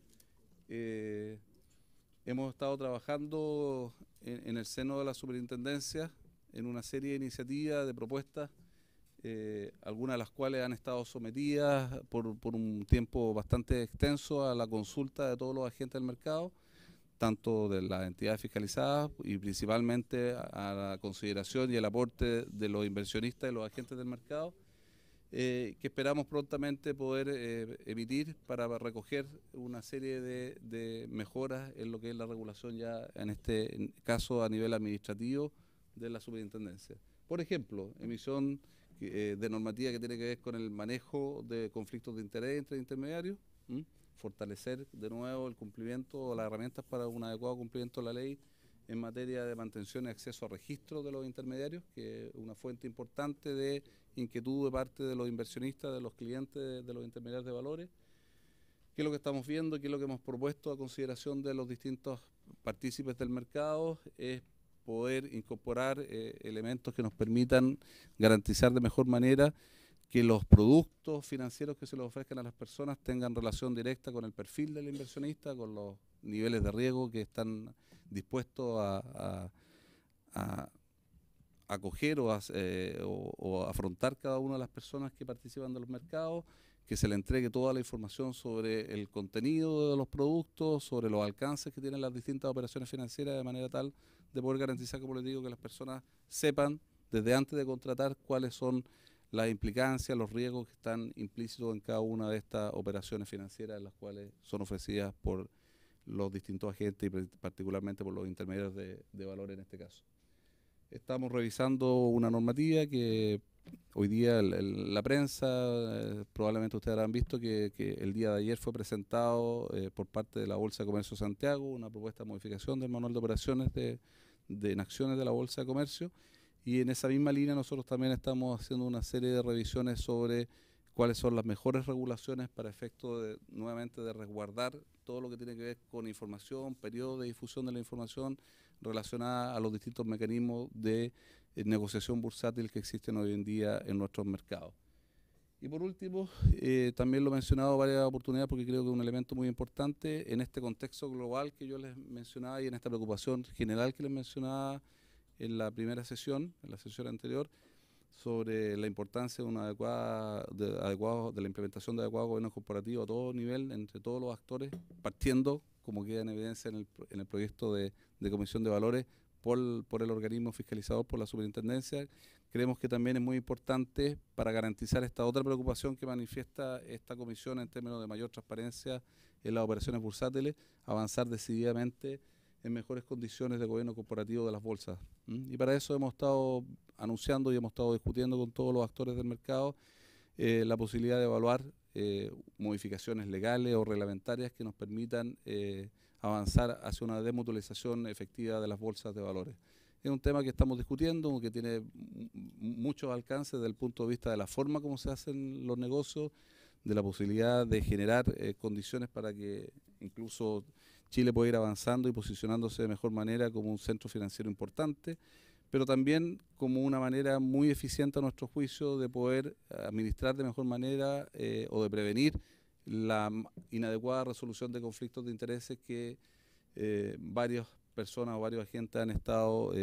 hemos estado trabajando en el seno de la superintendencia en una serie de iniciativas, de propuestas, algunas de las cuales han estado sometidas por un tiempo bastante extenso a la consulta de todos los agentes del mercado, tanto de las entidades fiscalizadas y principalmente a la consideración y el aporte de los inversionistas y los agentes del mercado, que esperamos prontamente poder emitir para recoger una serie de mejoras en lo que es la regulación ya en este caso a nivel administrativo de la superintendencia. Por ejemplo, emisión de normativa que tiene que ver con el manejo de conflictos de interés entre intermediarios, fortalecer de nuevo el cumplimiento o las herramientas para un adecuado cumplimiento de la ley en materia de mantención y acceso a registros de los intermediarios, que es una fuente importante de inquietud de parte de los inversionistas, de los clientes de los intermediarios de valores. ¿Qué es lo que estamos viendo? ¿Qué es lo que hemos propuesto a consideración de los distintos partícipes del mercado? Es poder incorporar elementos que nos permitan garantizar de mejor manera que los productos financieros que se les ofrezcan a las personas tengan relación directa con el perfil del inversionista, con los niveles de riesgo que están dispuestos a acoger o afrontar cada una de las personas que participan de los mercados, que se le entregue toda la información sobre el contenido de los productos, sobre los alcances que tienen las distintas operaciones financieras, de manera tal de poder garantizar, como les digo, que las personas sepan desde antes de contratar cuáles son las implicancias, los riesgos que están implícitos en cada una de estas operaciones financieras, las cuales son ofrecidas por los distintos agentes y particularmente por los intermediarios de valor en este caso. Estamos revisando una normativa que hoy día la prensa, probablemente ustedes habrán visto que el día de ayer fue presentado por parte de la Bolsa de Comercio de Santiago una propuesta de modificación del manual de operaciones en acciones de la Bolsa de Comercio, y en esa misma línea nosotros también estamos haciendo una serie de revisiones sobre cuáles son las mejores regulaciones para efecto nuevamente de resguardar todo lo que tiene que ver con información, periodo de difusión de la información relacionada a los distintos mecanismos de negociación bursátil que existen hoy en día en nuestros mercados. Y por último, también lo he mencionado varias oportunidades porque creo que es un elemento muy importante en este contexto global que yo les mencionaba y en esta preocupación general que les mencionaba en la primera sesión, en la sesión anterior, sobre la importancia de una de la implementación de adecuado gobierno corporativo a todo nivel, entre todos los actores, partiendo, como queda en evidencia en el proyecto de Comisión de Valores, por el organismo fiscalizador, por la superintendencia. Creemos que también es muy importante para garantizar esta otra preocupación que manifiesta esta comisión en términos de mayor transparencia en las operaciones bursátiles, avanzar decididamente en mejores condiciones de gobierno corporativo de las bolsas. Y para eso hemos estado anunciando y hemos estado discutiendo con todos los actores del mercado la posibilidad de evaluar modificaciones legales o reglamentarias que nos permitan avanzar hacia una desmutualización efectiva de las bolsas de valores. Es un tema que estamos discutiendo, que tiene muchos alcances desde el punto de vista de la forma como se hacen los negocios, de la posibilidad de generar condiciones para que incluso Chile pueda ir avanzando y posicionándose de mejor manera como un centro financiero importante, pero también como una manera muy eficiente a nuestro juicio de poder administrar de mejor manera o de prevenir la inadecuada resolución de conflictos de intereses que varias personas o varios agentes han estado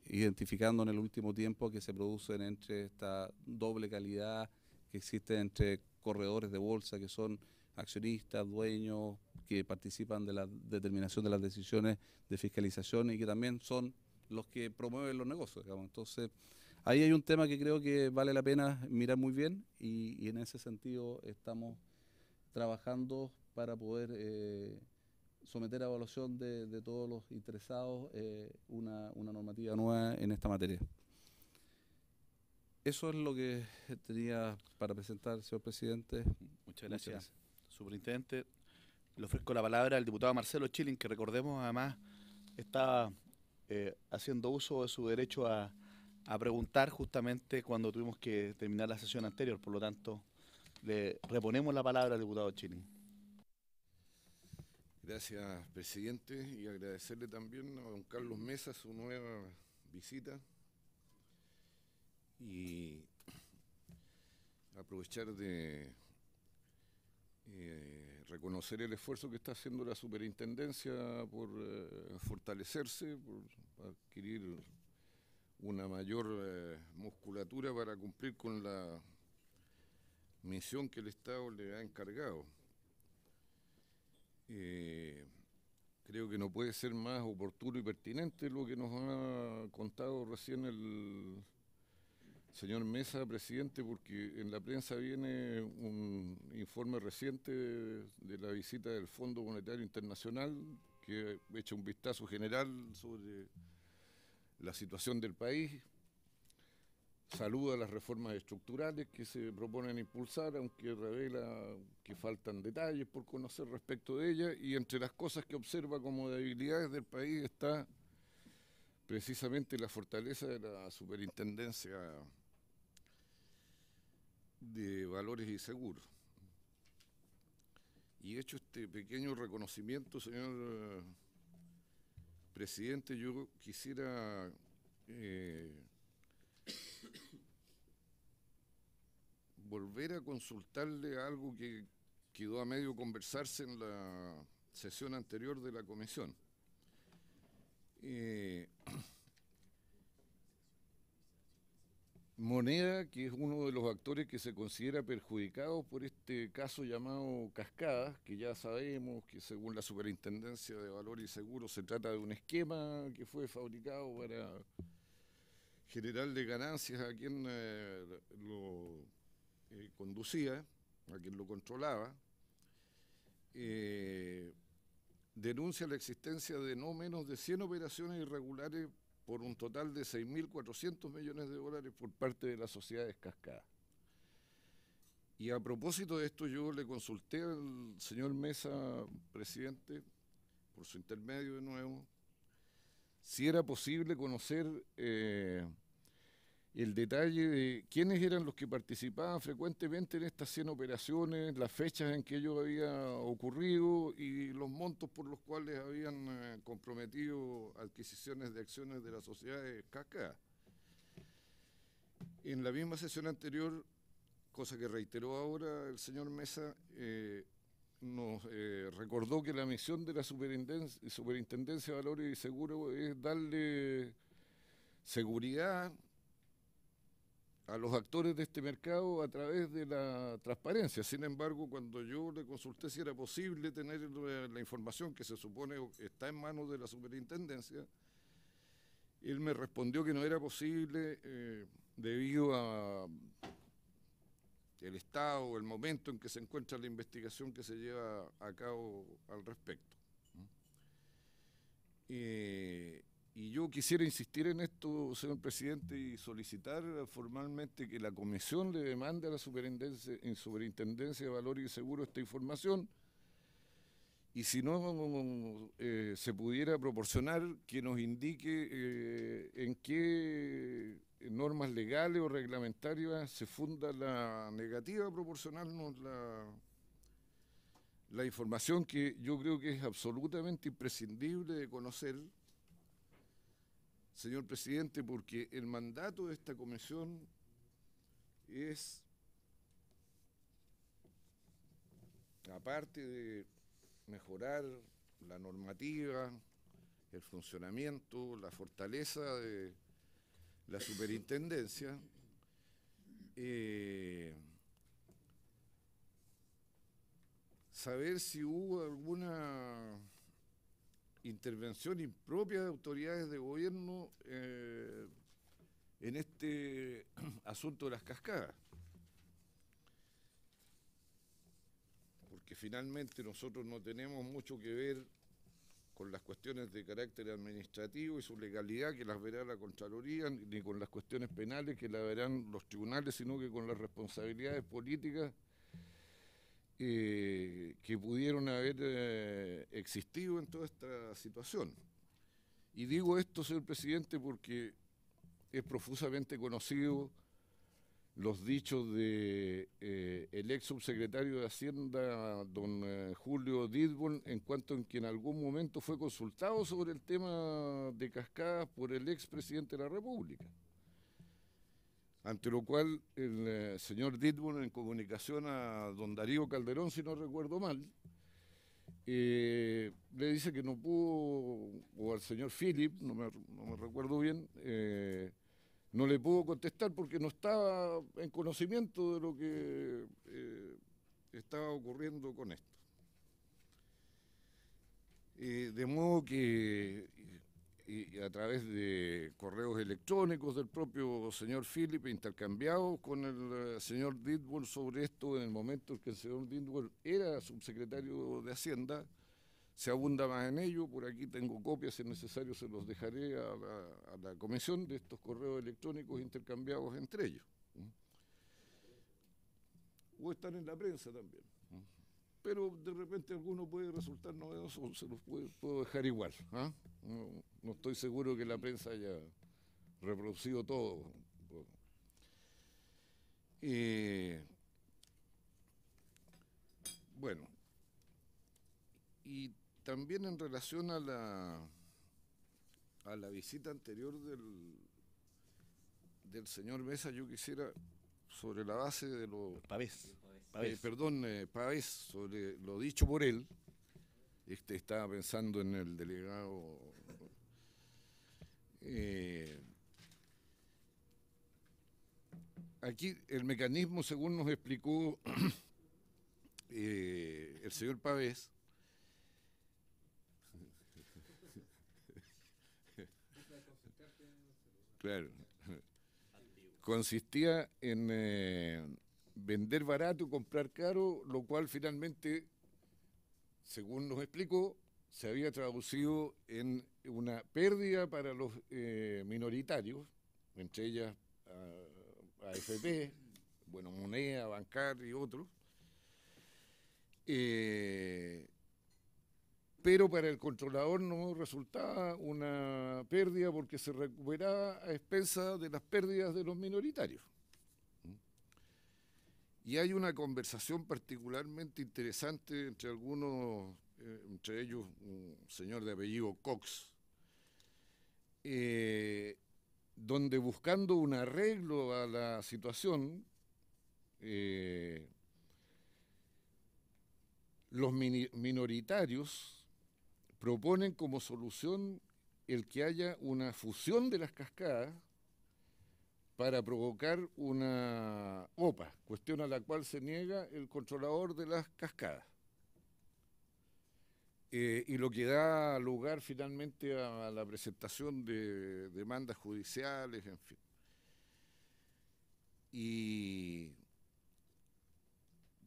identificando en el último tiempo, que se producen entre esta doble calidad que existe entre corredores de bolsa, que son accionistas, dueños, que participan de la determinación de las decisiones de fiscalización y que también son los que promueven los negocios, digamos. Entonces, ahí hay un tema que creo que vale la pena mirar muy bien y en ese sentido estamos trabajando para poder someter a evaluación de todos los interesados una normativa nueva en esta materia. Eso es lo que tenía para presentar, señor presidente. Muchas gracias, superintendente. Le ofrezco la palabra al diputado Marcelo Chilin, que recordemos además está haciendo uso de su derecho a preguntar justamente cuando tuvimos que terminar la sesión anterior. Por lo tanto, le reponemos la palabra al diputado Chilin. Gracias, presidente, y agradecerle también a don Carlos Mesa su nueva visita y aprovechar de reconocer el esfuerzo que está haciendo la superintendencia por fortalecerse, por adquirir una mayor musculatura para cumplir con la misión que el Estado le ha encargado. Creo que no puede ser más oportuno y pertinente lo que nos ha contado recién el señor Mesa, presidente, porque en la prensa viene un informe reciente de la visita del Fondo Monetario Internacional que echa un vistazo general sobre la situación del país, saluda las reformas estructurales que se proponen impulsar, aunque revela que faltan detalles por conocer respecto de ellas, y entre las cosas que observa como debilidades del país está precisamente la fortaleza de la superintendencia de valores y seguros. Y hecho este pequeño reconocimiento, señor presidente, yo quisiera volver a consultarle algo que quedó a medio conversarse en la sesión anterior de la comisión. Moneda, que es uno de los actores que se considera perjudicado por este caso llamado Cascada, que ya sabemos que según la Superintendencia de Valores y Seguros se trata de un esquema que fue fabricado para generarle ganancias a quien lo conducía, a quien lo controlaba. Denuncia la existencia de no menos de 100 operaciones irregulares por un total de 6.400 millones de dólares por parte de las sociedades Cascada. Y a propósito de esto, yo le consulté al señor Mesa, presidente, por su intermedio de nuevo, si era posible conocer el detalle de quiénes eran los que participaban frecuentemente en estas 100 operaciones, las fechas en que ello había ocurrido y los montos por los cuales habían comprometido adquisiciones de acciones de las sociedades Cascada. En la misma sesión anterior, cosa que reiteró ahora el señor Mesa, nos recordó que la misión de la Superintendencia de Valores y Seguros es darle seguridad a los actores de este mercado a través de la transparencia. Sin embargo, cuando yo le consulté si era posible tener la información que se supone está en manos de la superintendencia, él me respondió que no era posible debido a el estado, el momento en que se encuentra la investigación que se lleva a cabo al respecto. Y yo quisiera insistir en esto, señor presidente, y solicitar formalmente que la comisión le demande a la Superintendencia de Valores y Seguros esta información, y si no se pudiera proporcionar que nos indique en qué normas legales o reglamentarias se funda la negativa a proporcionarnos la información que yo creo que es absolutamente imprescindible de conocer, señor presidente, porque el mandato de esta comisión es, aparte de mejorar la normativa, el funcionamiento, la fortaleza de la superintendencia, saber si hubo alguna intervención impropia de autoridades de gobierno en este asunto de las cascadas. Porque finalmente nosotros no tenemos mucho que ver con las cuestiones de carácter administrativo y su legalidad, que las verá la Contraloría, ni con las cuestiones penales, que las verán los tribunales, sino que con las responsabilidades políticas que pudieron haber existido en toda esta situación. Y digo esto, señor presidente, porque es profusamente conocido los dichos de el ex subsecretario de Hacienda, don Julio Dittborn, en cuanto en que en algún momento fue consultado sobre el tema de cascadas por el ex presidente de la República. Ante lo cual el señor Dittborn, en comunicación a don Darío Calderón, si no recuerdo mal, le dice que no pudo, o al señor Philip, no me recuerdo bien, no le pudo contestar porque no estaba en conocimiento de lo que estaba ocurriendo con esto. De modo que a través de correos electrónicos del propio señor Philip, intercambiados con el señor Dittborn sobre esto, en el momento en que el señor Dittborn era subsecretario de Hacienda, se abunda más en ello. Por aquí tengo copias, si es necesario se los dejaré a la comisión de estos correos electrónicos intercambiados entre ellos. O están en la prensa también. Pero de repente alguno puede resultar novedoso, se los puedo dejar igual. No estoy seguro que la prensa haya reproducido todo. Bueno, y también en relación a la visita anterior del señor Mesa, yo quisiera, sobre la base de lo... Pavés. Pavés, sobre lo dicho por él, estaba pensando en el delegado, aquí el mecanismo, según nos explicó el señor Pavés, claro, consistía en vender barato y comprar caro, lo cual finalmente, según nos explicó, se había traducido en una pérdida para los minoritarios, entre ellas AFP, bueno, Moneda, Bancar y otros, pero para el controlador no resultaba una pérdida porque se recuperaba a expensas de las pérdidas de los minoritarios. Y hay una conversación particularmente interesante entre algunos, entre ellos un señor de apellido Cox, donde buscando un arreglo a la situación, los minoritarios proponen como solución el que haya una fusión de las cascadas para provocar una OPA, cuestión a la cual se niega el controlador de las cascadas. Y lo que da lugar finalmente a la presentación de demandas judiciales, en fin. Y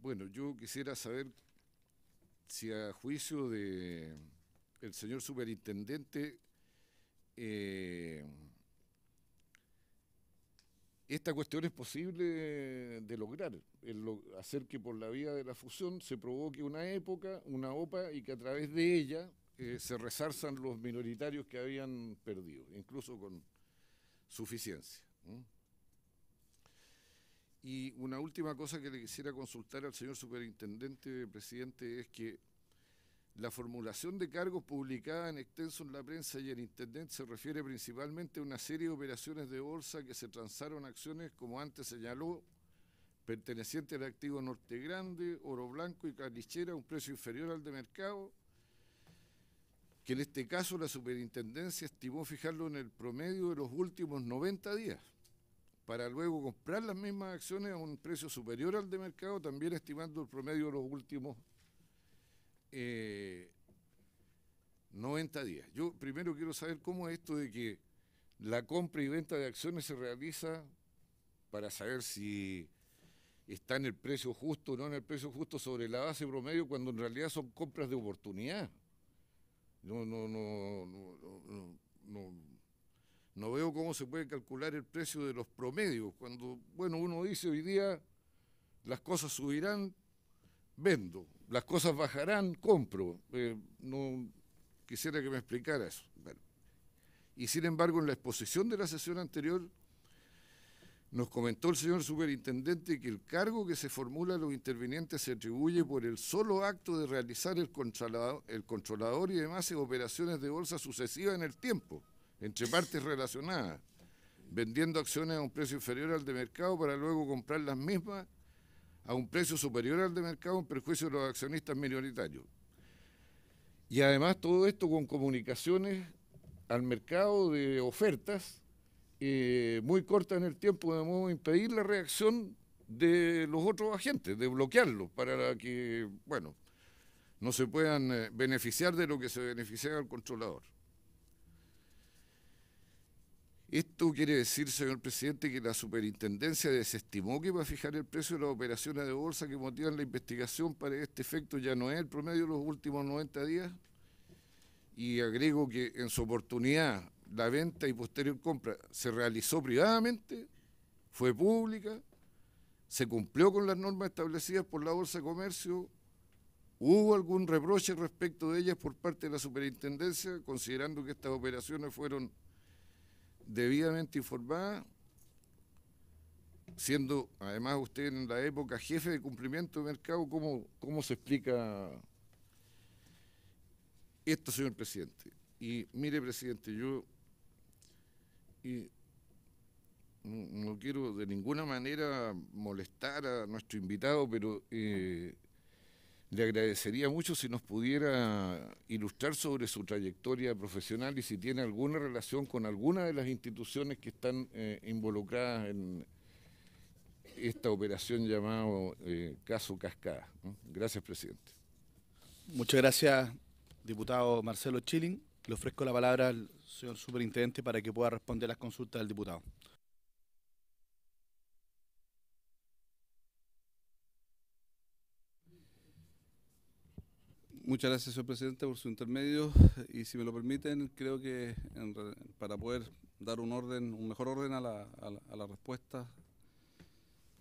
bueno, yo quisiera saber si a juicio de el señor superintendente esta cuestión es posible de lograr, hacer que por la vía de la fusión se provoque una OPA, y que a través de ella se resarzan los minoritarios que habían perdido, incluso con suficiencia. Y una última cosa que le quisiera consultar al señor superintendente, presidente, es que la formulación de cargos publicada en extenso en la prensa y el intendente se refiere principalmente a una serie de operaciones de bolsa que se transaron acciones, como antes señaló, pertenecientes al activo Norte Grande, Oro Blanco y Calichera a un precio inferior al de mercado, que en este caso la superintendencia estimó fijarlo en el promedio de los últimos 90 días, para luego comprar las mismas acciones a un precio superior al de mercado, también estimando el promedio de los últimos 90 días. Yo primero quiero saber cómo es esto de que la compra y venta de acciones se realiza para saber si está en el precio justo o no en el precio justo sobre la base promedio, cuando en realidad son compras de oportunidad. No veo cómo se puede calcular el precio de los promedios, cuando, bueno, uno dice hoy día las cosas subirán, vendo, las cosas bajarán, compro. No quisiera que me explicara eso. Bueno. Y sin embargo, en la exposición de la sesión anterior, nos comentó el señor superintendente que el cargo que se formula a los intervinientes se atribuye por el solo acto de realizar el controlador y demás operaciones de bolsa sucesivas en el tiempo, entre partes relacionadas, vendiendo acciones a un precio inferior al de mercado para luego comprar las mismas a un precio superior al de mercado en perjuicio de los accionistas minoritarios. Y además todo esto con comunicaciones al mercado de ofertas muy cortas en el tiempo, de modo de impedir la reacción de los otros agentes, de bloquearlos, para que, bueno, no se puedan beneficiar de lo que se beneficiaba el controlador. Esto quiere decir, señor presidente, que la superintendencia desestimó que para fijar el precio de las operaciones de bolsa que motivan la investigación para este efecto ya no es el promedio de los últimos 90 días. Y agrego que en su oportunidad la venta y posterior compra se realizó privadamente, fue pública, se cumplió con las normas establecidas por la Bolsa de Comercio. ¿Hubo algún reproche respecto de ellas por parte de la superintendencia, considerando que estas operaciones fueron debidamente informada, siendo además usted en la época jefe de cumplimiento de mercado? ¿Cómo se explica esto, señor presidente? Y mire, presidente, yo no quiero de ninguna manera molestar a nuestro invitado, pero le agradecería mucho si nos pudiera ilustrar sobre su trayectoria profesional y si tiene alguna relación con alguna de las instituciones que están involucradas esta operación llamado caso Cascada, ¿no? Gracias, presidente. Muchas gracias, diputado Marcelo Chilling. Le ofrezco la palabra al señor superintendente para que pueda responder las consultas del diputado. Muchas gracias, señor presidente, por su intermedio. Y si me lo permiten, creo que para poder dar un mejor orden a la respuesta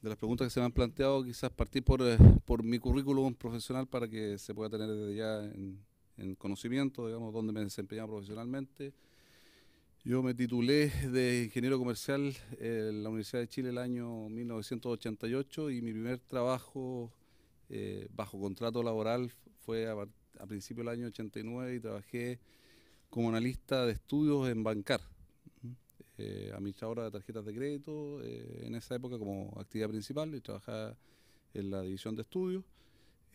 de las preguntas que se me han planteado, quizás partir por mi currículum profesional para que se pueda tener desde ya en conocimiento, digamos, dónde me he desempeñado profesionalmente. Yo me titulé de ingeniero comercial en la Universidad de Chile el año 1988 y mi primer trabajo bajo contrato laboral fue a principios del año 89 y trabajé como analista de estudios en Bancar, administradora de tarjetas de crédito, en esa época como actividad principal, y trabajaba en la división de estudios.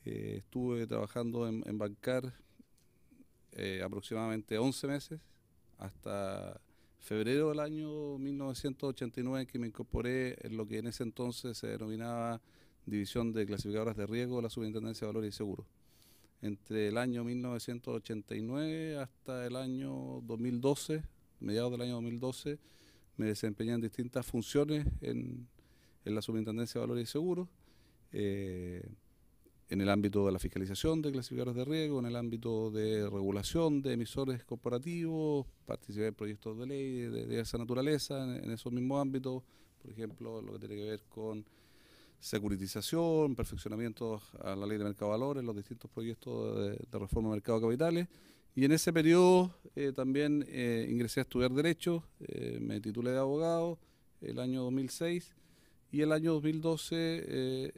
Estuve trabajando en Bancar aproximadamente 11 meses, hasta febrero del año 1989, que me incorporé en lo que en ese entonces se denominaba División de Clasificadoras de Riesgo de la Superintendencia de Valores y Seguros. Entre el año 1989 hasta el año 2012, mediados del año 2012, me desempeñé en distintas funciones en la Superintendencia de Valores y Seguros, en el ámbito de la fiscalización de clasificadores de riesgo, en el ámbito de regulación de emisores corporativos, participé en proyectos de ley de diversa naturaleza en esos mismos ámbitos, por ejemplo, lo que tiene que ver con securitización, perfeccionamiento a la ley de mercado de valores, los distintos proyectos de reforma de mercado de capitales. Y en ese periodo también ingresé a estudiar Derecho, me titulé de abogado el año 2006, y el año 2012,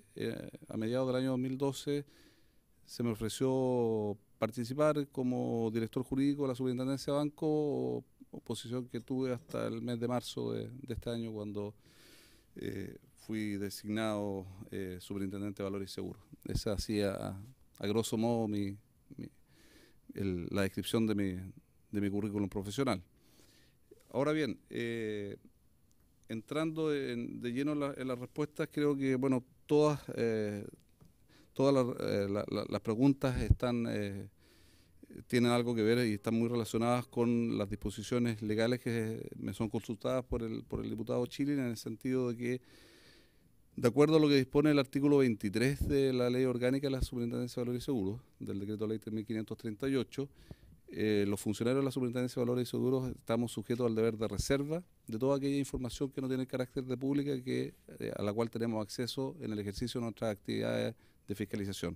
a mediados del año 2012, se me ofreció participar como director jurídico de la Superintendencia de Banco, posición que tuve hasta el mes de marzo de este año, cuando fui designado Superintendente de Valores y Seguros. Esa hacía a grosso modo la descripción de mi currículum profesional. Ahora bien, entrando de lleno en las respuestas, creo que bueno, todas las preguntas tienen algo que ver y están muy relacionadas con las disposiciones legales que me son consultadas por el diputado Chilling, en el sentido de que, de acuerdo a lo que dispone el artículo 23 de la Ley Orgánica de la Superintendencia de Valores y Seguros, del Decreto Ley 3538, los funcionarios de la Superintendencia de Valores y Seguros estamos sujetos al deber de reserva de toda aquella información que no tiene carácter de pública, a la cual tenemos acceso en el ejercicio de nuestras actividades de fiscalización.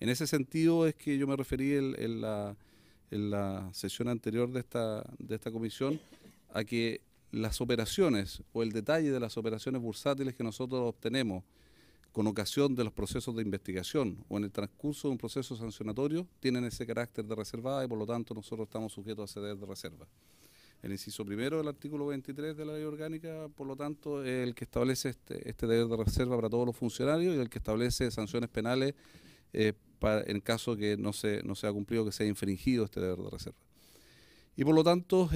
En ese sentido es que yo me referí en la sesión anterior de esta comisión a que las operaciones o el detalle de las operaciones bursátiles que nosotros obtenemos con ocasión de los procesos de investigación o en el transcurso de un proceso sancionatorio tienen ese carácter de reservada y por lo tanto nosotros estamos sujetos a ese deber de reserva. El inciso primero del artículo 23 de la Ley Orgánica, por lo tanto, es el que establece este deber de reserva para todos los funcionarios y el que establece sanciones penales en caso que no se ha cumplido, que se haya infringido este deber de reserva. Y por lo tanto,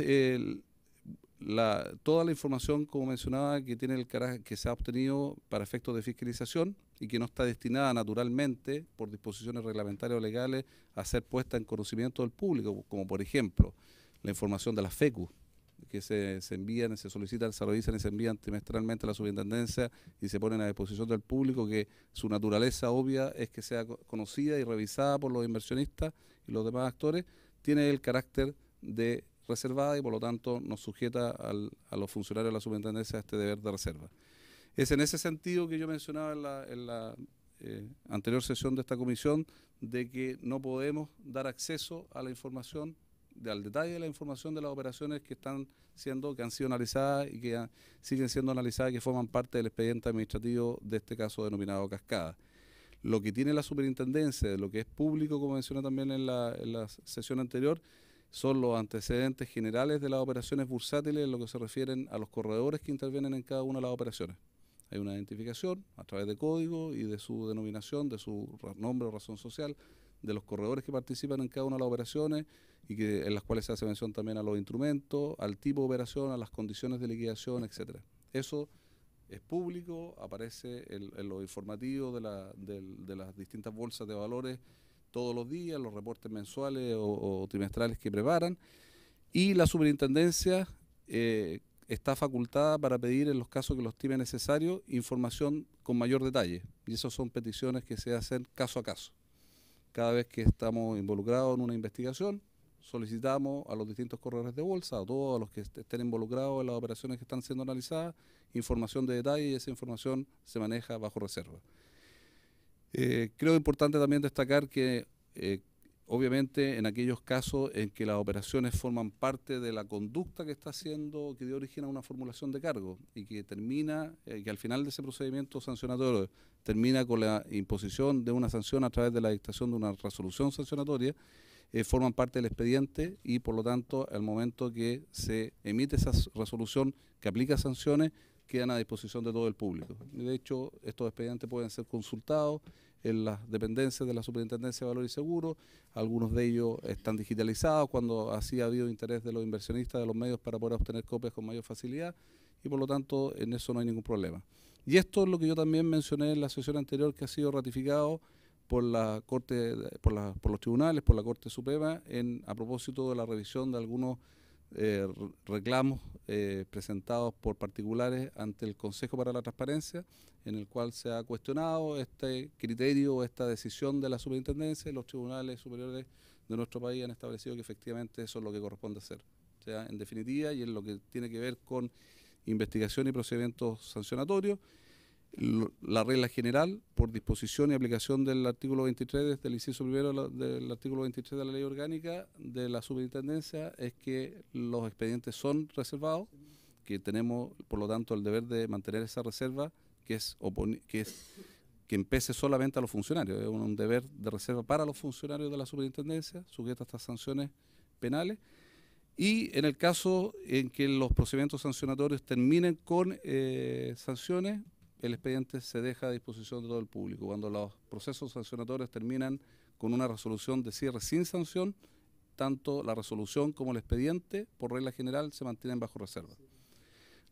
toda la información, como mencionaba, que tiene el carácter que se ha obtenido para efectos de fiscalización y que no está destinada naturalmente por disposiciones reglamentarias o legales a ser puesta en conocimiento del público, como por ejemplo la información de las FECU que se envían, se solicitan, se revisan y se envían trimestralmente a la superintendencia y se ponen a disposición del público, que su naturaleza obvia es que sea conocida y revisada por los inversionistas y los demás actores, tiene el carácter de reservada y por lo tanto nos sujeta a los funcionarios de la superintendencia a este deber de reserva. Es en ese sentido que yo mencionaba en la anterior sesión de esta comisión, de que no podemos dar acceso a la información, al detalle de la información de las operaciones que han sido analizadas y que siguen siendo analizadas, que forman parte del expediente administrativo de este caso denominado Cascada. Lo que tiene la superintendencia, lo que es público, como mencioné también en la sesión anterior, son los antecedentes generales de las operaciones bursátiles en lo que se refieren a los corredores que intervienen en cada una de las operaciones. Hay una identificación a través de código y de su denominación, de su nombre o razón social, de los corredores que participan en cada una de las operaciones y en las cuales se hace mención también a los instrumentos, al tipo de operación, a las condiciones de liquidación, etcétera. Eso es público, aparece en los informativos de las distintas bolsas de valores todos los días, los reportes mensuales o trimestrales que preparan, y la superintendencia está facultada para pedir, en los casos que lo estime necesario, información con mayor detalle, y esas son peticiones que se hacen caso a caso. Cada vez que estamos involucrados en una investigación, solicitamos a los distintos corredores de bolsa, a todos los que estén involucrados en las operaciones que están siendo analizadas, información de detalle, y esa información se maneja bajo reserva. Creo importante también destacar que obviamente en aquellos casos en que las operaciones forman parte de la conducta que está haciendo, que dio origen a una formulación de cargo y que termina, que al final de ese procedimiento sancionatorio termina con la imposición de una sanción a través de la dictación de una resolución sancionatoria, forman parte del expediente y por lo tanto al momento que se emite esa resolución que aplica sanciones quedan a disposición de todo el público. De hecho, estos expedientes pueden ser consultados en las dependencias de la Superintendencia de Valores y Seguros, algunos de ellos están digitalizados cuando así ha habido interés de los inversionistas de los medios para poder obtener copias con mayor facilidad y por lo tanto en eso no hay ningún problema. Y esto es lo que yo también mencioné en la sesión anterior, que ha sido ratificado por la Corte, por los tribunales, por la Corte Suprema, a propósito de la revisión de algunos reclamos presentados por particulares ante el Consejo para la Transparencia, en el cual se ha cuestionado este criterio o esta decisión de la superintendencia, y los tribunales superiores de nuestro país han establecido que efectivamente eso es lo que corresponde hacer. O sea, en definitiva, y en lo que tiene que ver con investigación y procedimientos sancionatorios, la regla general, por disposición y aplicación del artículo 23, del inciso primero del artículo 23 de la Ley Orgánica de la Superintendencia, es que los expedientes son reservados, que tenemos, por lo tanto, el deber de mantener esa reserva, que empece solamente a los funcionarios. Es un deber de reserva para los funcionarios de la Superintendencia, sujeta a estas sanciones penales. Y en el caso en que los procedimientos sancionatorios terminen con sanciones, el expediente se deja a disposición de todo el público. Cuando los procesos sancionatorios terminan con una resolución de cierre sin sanción, tanto la resolución como el expediente, por regla general, se mantienen bajo reserva.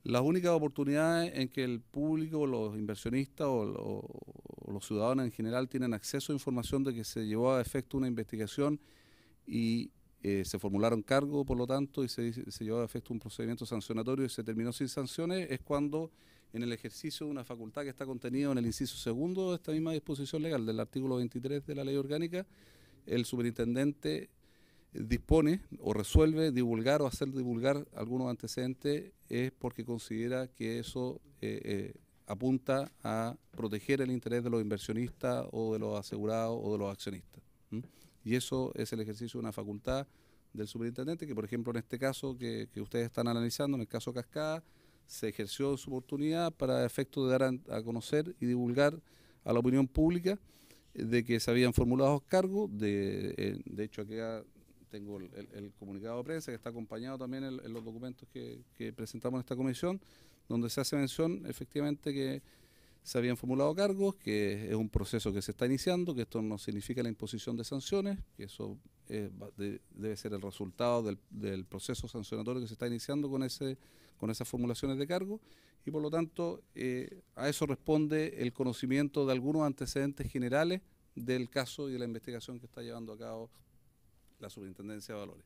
Las únicas oportunidades en que el público, los inversionistas o los ciudadanos en general tienen acceso a información de que se llevó a efecto una investigación y se formularon cargos, por lo tanto, y se llevó a efecto un procedimiento sancionatorio y se terminó sin sanciones, es cuando en el ejercicio de una facultad que está contenido en el inciso segundo de esta misma disposición legal del artículo 23 de la Ley Orgánica, el superintendente dispone o resuelve divulgar o hacer divulgar algunos antecedentes, es porque considera que eso apunta a proteger el interés de los inversionistas o de los asegurados o de los accionistas. Y eso es el ejercicio de una facultad del superintendente, que por ejemplo en este caso que ustedes están analizando, en el caso Cascada, se ejerció su oportunidad para efecto de dar a conocer y divulgar a la opinión pública de que se habían formulado cargos. De hecho, aquí tengo el comunicado de prensa que está acompañado también en los documentos que presentamos en esta comisión, donde se hace mención efectivamente que se habían formulado cargos, que es un proceso que se está iniciando, que esto no significa la imposición de sanciones, que eso debe ser el resultado del proceso sancionatorio que se está iniciando con esas formulaciones de cargo, y por lo tanto a eso responde el conocimiento de algunos antecedentes generales del caso y de la investigación que está llevando a cabo la Superintendencia de Valores.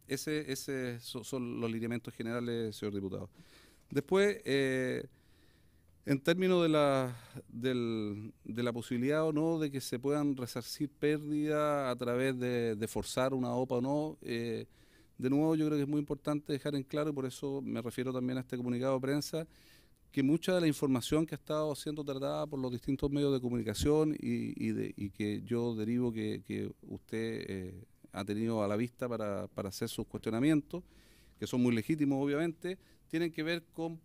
Esos son los lineamientos generales, señor diputado. Después, en términos de la posibilidad o no de que se puedan resarcir pérdidas a través de forzar una OPA o no, de nuevo yo creo que es muy importante dejar en claro, y por eso me refiero también a este comunicado de prensa, que mucha de la información que ha estado siendo tratada por los distintos medios de comunicación y que yo derivo que usted ha tenido a la vista para hacer sus cuestionamientos, que son muy legítimos obviamente, tienen que ver con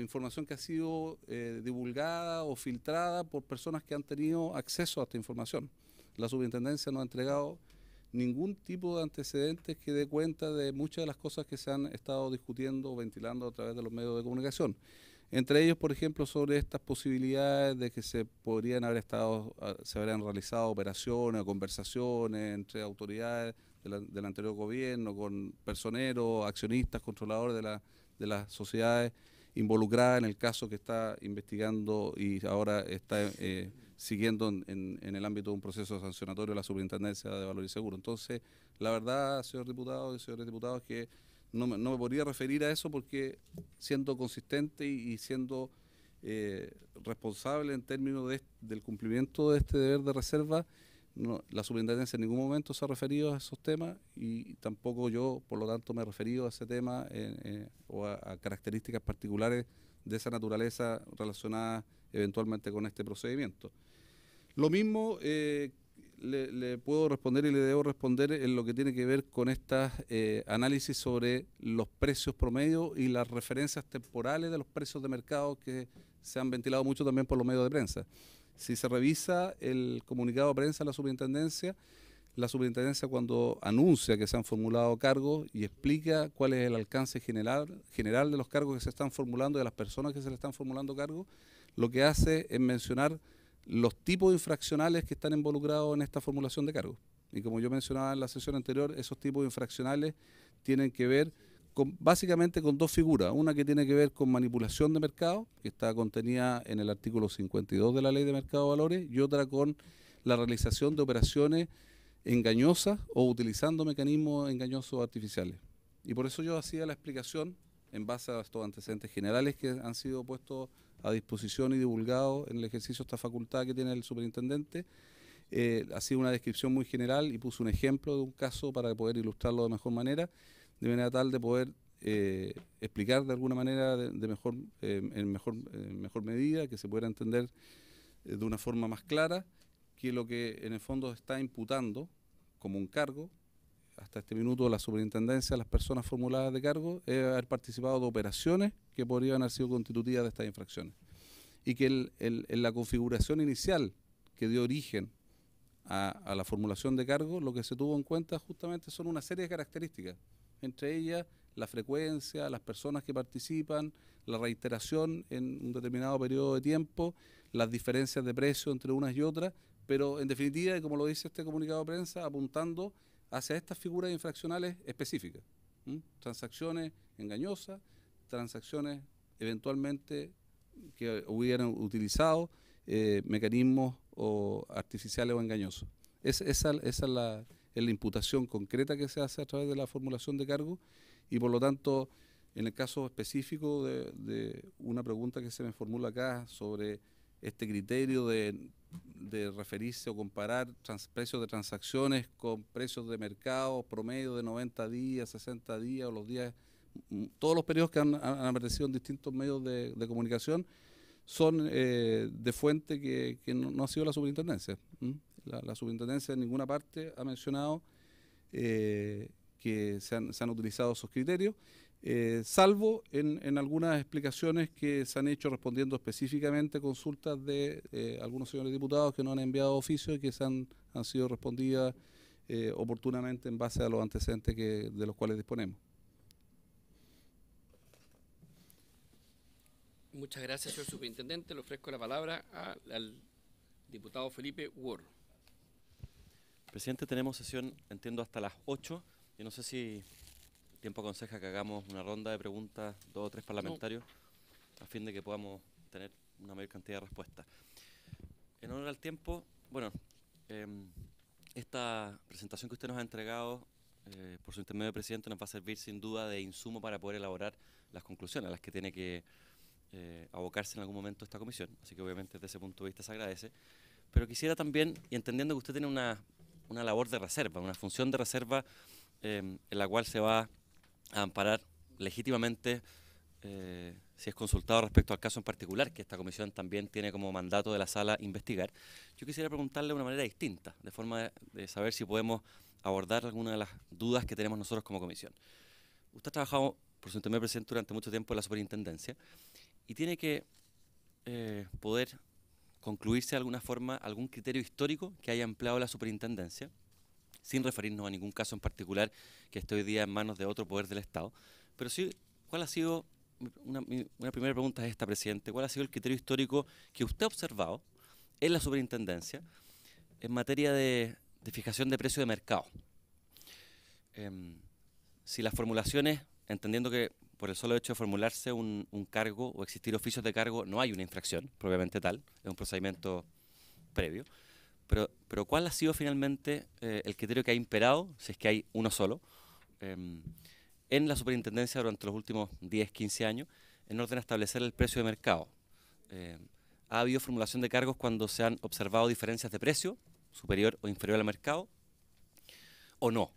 información que ha sido divulgada o filtrada por personas que han tenido acceso a esta información. La superintendencia no ha entregado ningún tipo de antecedentes que dé cuenta de muchas de las cosas que se han estado discutiendo o ventilando a través de los medios de comunicación. Entre ellos, por ejemplo, sobre estas posibilidades de que se habrían realizado operaciones o conversaciones entre autoridades del anterior gobierno con personeros, accionistas, controladores de las sociedades involucrada en el caso que está investigando y ahora está siguiendo en el ámbito de un proceso sancionatorio de la Superintendencia de Valores y Seguros. Entonces, la verdad, señor diputado y señores diputados, es que no me podría referir a eso porque siendo consistente y siendo responsable en términos del cumplimiento de este deber de reserva, la Superintendencia en ningún momento se ha referido a esos temas y tampoco yo, por lo tanto, me he referido a ese tema o a características particulares de esa naturaleza relacionadas eventualmente con este procedimiento. Lo mismo le puedo responder y le debo responder en lo que tiene que ver con estas análisis sobre los precios promedio y las referencias temporales de los precios de mercado que se han ventilado mucho también por los medios de prensa. Si se revisa el comunicado de prensa de la superintendencia cuando anuncia que se han formulado cargos y explica cuál es el alcance general de los cargos que se están formulando, de las personas que se le están formulando cargos, lo que hace es mencionar los tipos infraccionales que están involucrados en esta formulación de cargos. Y como yo mencionaba en la sesión anterior, esos tipos infraccionales tienen que ver básicamente con dos figuras. Una que tiene que ver con manipulación de mercado, que está contenida en el artículo 52 de la Ley de Mercado de Valores, y otra con la realización de operaciones engañosas o utilizando mecanismos engañosos artificiales. Y por eso yo hacía la explicación en base a estos antecedentes generales que han sido puestos a disposición y divulgados en el ejercicio de esta facultad que tiene el superintendente. Ha sido una descripción muy general y puse un ejemplo de un caso para poder ilustrarlo de mejor manera, de manera tal de poder explicar de alguna manera en mejor medida, que se pueda entender de una forma más clara, que lo que en el fondo está imputando como un cargo, hasta este minuto la superintendencia, las personas formuladas de cargo, es haber participado de operaciones que podrían haber sido constitutivas de estas infracciones. Y que en la configuración inicial que dio origen a la formulación de cargo, lo que se tuvo en cuenta justamente son una serie de características, entre ellas la frecuencia, las personas que participan, la reiteración en un determinado periodo de tiempo, las diferencias de precio entre unas y otras, pero en definitiva, y como lo dice este comunicado de prensa, apuntando hacia estas figuras infraccionales específicas. Transacciones engañosas, transacciones eventualmente que hubieran utilizado mecanismos artificiales o engañosos. Esa es la imputación concreta que se hace a través de la formulación de cargos y por lo tanto, en el caso específico de una pregunta que se me formula acá sobre este criterio de referirse o comparar precios de transacciones con precios de mercado promedio de 90 días, 60 días o los días, todos los periodos que han aparecido en distintos medios de comunicación son de fuente que no ha sido la superintendencia. La superintendencia en ninguna parte ha mencionado que se han utilizado esos criterios, salvo en algunas explicaciones que se han hecho respondiendo específicamente consultas de algunos señores diputados que nos han enviado oficios y que han sido respondidas oportunamente en base a los antecedentes de los cuales disponemos. Muchas gracias, señor superintendente. Le ofrezco la palabra al diputado Felipe Ward. Presidente, tenemos sesión, entiendo, hasta las 8. Yo no sé si el tiempo aconseja que hagamos una ronda de preguntas, 2 o 3 parlamentarios, a fin de que podamos tener una mayor cantidad de respuestas. En honor al tiempo, bueno, esta presentación que usted nos ha entregado por su intermedio, presidente, nos va a servir sin duda de insumo para poder elaborar las conclusiones a las que tiene que abocarse en algún momento esta comisión. Así que obviamente desde ese punto de vista se agradece. Pero quisiera también, y entendiendo que usted tiene una labor de reserva, una función de reserva en la cual se va a amparar legítimamente si es consultado respecto al caso en particular, que esta comisión también tiene como mandato de la sala investigar. Yo quisiera preguntarle de una manera distinta, de forma de saber si podemos abordar alguna de las dudas que tenemos nosotros como comisión. Usted ha trabajado, por su intermedio, presidente, durante mucho tiempo en la superintendencia y tiene que poder concluirse de alguna forma algún criterio histórico que haya empleado la superintendencia, sin referirnos a ningún caso en particular que esté hoy día en manos de otro poder del Estado. Pero sí, ¿cuál ha sido, una primera pregunta es esta, presidente, cuál ha sido el criterio histórico que usted ha observado en la superintendencia en materia de fijación de precio de mercado? Si las formulaciones, entendiendo que por el solo hecho de formularse un cargo o existir oficios de cargo, no hay una infracción propiamente tal, es un procedimiento previo. Pero ¿cuál ha sido finalmente el criterio que ha imperado, si es que hay uno solo, en la superintendencia durante los últimos 10, 15 años, en orden a establecer el precio de mercado? ¿Ha habido formulación de cargos cuando se han observado diferencias de precio, superior o inferior al mercado, o no?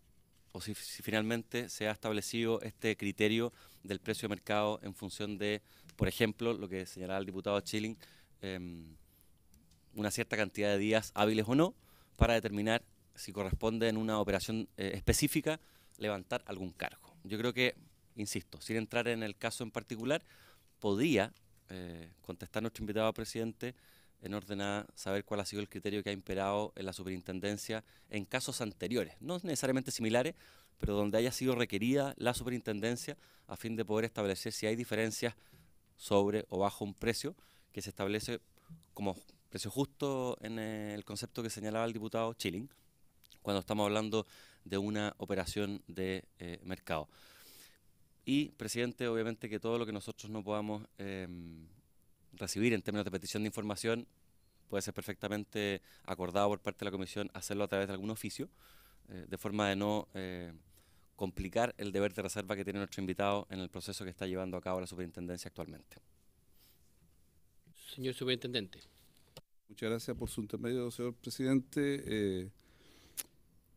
O si finalmente se ha establecido este criterio del precio de mercado en función de, por ejemplo, lo que señalaba el diputado Schilling, una cierta cantidad de días hábiles o no, para determinar si corresponde en una operación específica levantar algún cargo. Yo creo que, insisto, sin entrar en el caso en particular, podría contestar nuestro invitado presidente en orden a saber cuál ha sido el criterio que ha imperado en la superintendencia en casos anteriores, no necesariamente similares, pero donde haya sido requerida la superintendencia a fin de poder establecer si hay diferencias sobre o bajo un precio que se establece como precio justo en el concepto que señalaba el diputado Schilling, cuando estamos hablando de una operación de mercado. Y, presidente, obviamente que todo lo que nosotros no podamos recibir en términos de petición de información puede ser perfectamente acordado por parte de la Comisión hacerlo a través de algún oficio, de forma de no complicar el deber de reserva que tiene nuestro invitado en el proceso que está llevando a cabo la superintendencia actualmente. Señor superintendente. Muchas gracias por su intermedio, señor presidente.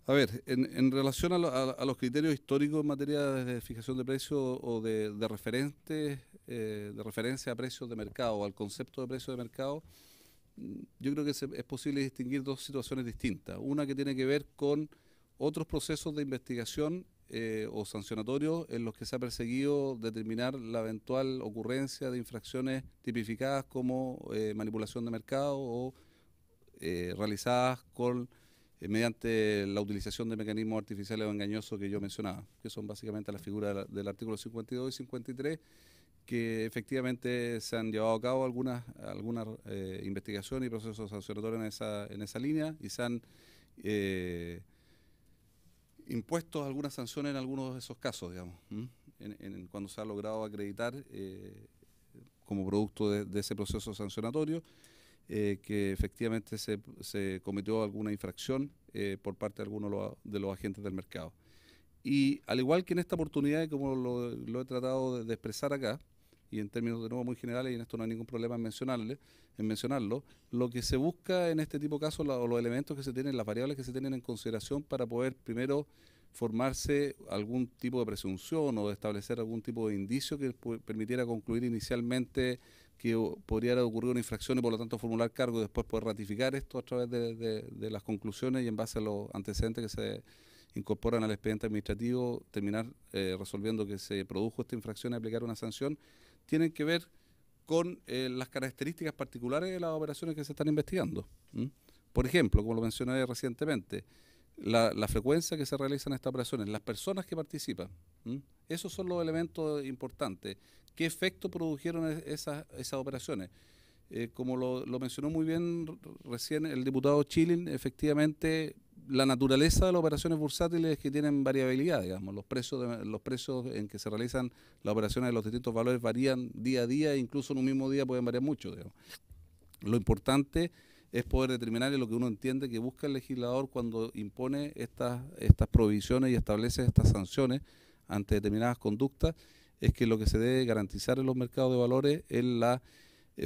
A ver, en relación a los criterios históricos en materia de fijación de precios o de referencia a precios de mercado o al concepto de precio de mercado, yo creo que es posible distinguir dos situaciones distintas. Una que tiene que ver con otros procesos de investigación o sancionatorios en los que se ha perseguido determinar la eventual ocurrencia de infracciones tipificadas como manipulación de mercado o realizadas mediante la utilización de mecanismos artificiales o engañosos que yo mencionaba, que son básicamente las figuras del artículo 52 y 53, que efectivamente se han llevado a cabo algunas investigaciones y procesos sancionatorios en esa línea y se han impuesto algunas sanciones en algunos de esos casos, digamos, cuando se ha logrado acreditar como producto de ese proceso sancionatorio que efectivamente se cometió alguna infracción por parte de algunos de los agentes del mercado. Y al igual que en esta oportunidad, como lo he tratado de expresar acá, y en términos de nuevo muy generales, y en esto no hay ningún problema en mencionarlo, lo que se busca en este tipo de casos, los elementos que se tienen, las variables que se tienen en consideración para poder primero formarse algún tipo de presunción o establecer algún tipo de indicio que permitiera concluir inicialmente que podría ocurrir una infracción y por lo tanto formular cargo y después poder ratificar esto a través de las conclusiones y en base a los antecedentes que se incorporan al expediente administrativo, terminar resolviendo que se produjo esta infracción y aplicar una sanción, tienen que ver con las características particulares de las operaciones que se están investigando. Por ejemplo, como lo mencioné recientemente, la frecuencia que se realizan estas operaciones, las personas que participan. Esos son los elementos importantes. ¿Qué efecto produjeron esas operaciones? Como lo mencionó muy bien recién el diputado Schilling, efectivamente la naturaleza de las operaciones bursátiles es que tienen variabilidad, digamos, los precios en que se realizan las operaciones de los distintos valores varían día a día e incluso en un mismo día pueden variar mucho, digamos. Lo importante es poder determinar lo que uno entiende que busca el legislador cuando impone estas prohibiciones y establece estas sanciones ante determinadas conductas, es que lo que se debe garantizar en los mercados de valores es la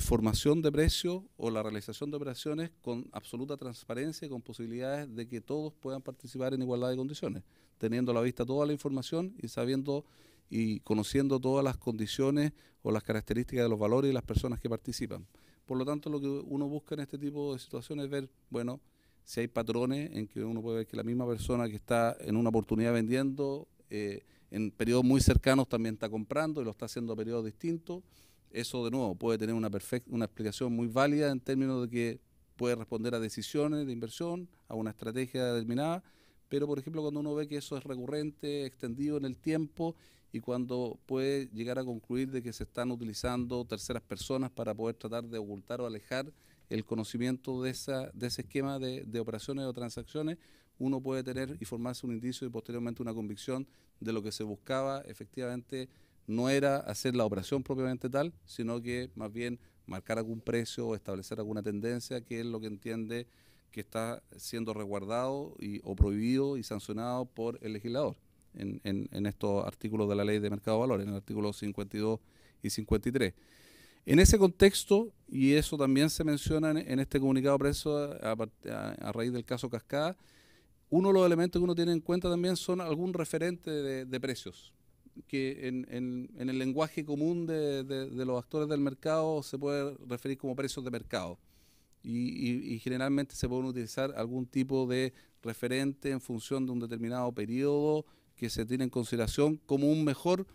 formación de precios o la realización de operaciones con absoluta transparencia y con posibilidades de que todos puedan participar en igualdad de condiciones, teniendo a la vista toda la información y sabiendo y conociendo todas las condiciones o las características de los valores y las personas que participan. Por lo tanto, lo que uno busca en este tipo de situaciones es ver, bueno, si hay patrones en que uno puede ver que la misma persona que está en una oportunidad vendiendo, en periodos muy cercanos también está comprando y lo está haciendo a periodos distintos. Eso, de nuevo, puede tener una explicación muy válida en términos de que puede responder a decisiones de inversión, a una estrategia determinada, pero, por ejemplo, cuando uno ve que eso es recurrente, extendido en el tiempo y cuando puede llegar a concluir de que se están utilizando terceras personas para poder tratar de ocultar o alejar el conocimiento de ese esquema de operaciones o transacciones, uno puede tener y formarse un indicio y posteriormente una convicción de lo que se buscaba efectivamente no era hacer la operación propiamente tal, sino que más bien marcar algún precio o establecer alguna tendencia, que es lo que entiende que está siendo resguardado o prohibido y sancionado por el legislador en estos artículos de la Ley de Mercado de Valores, en el artículo 52 y 53. En ese contexto, y eso también se menciona en este comunicado preso a raíz del caso Cascada, uno de los elementos que uno tiene en cuenta también son algún referente de precios, que en el lenguaje común de los actores del mercado se puede referir como precios de mercado. Y generalmente se pueden utilizar algún tipo de referente en función de un determinado periodo que se tiene en consideración como un mejor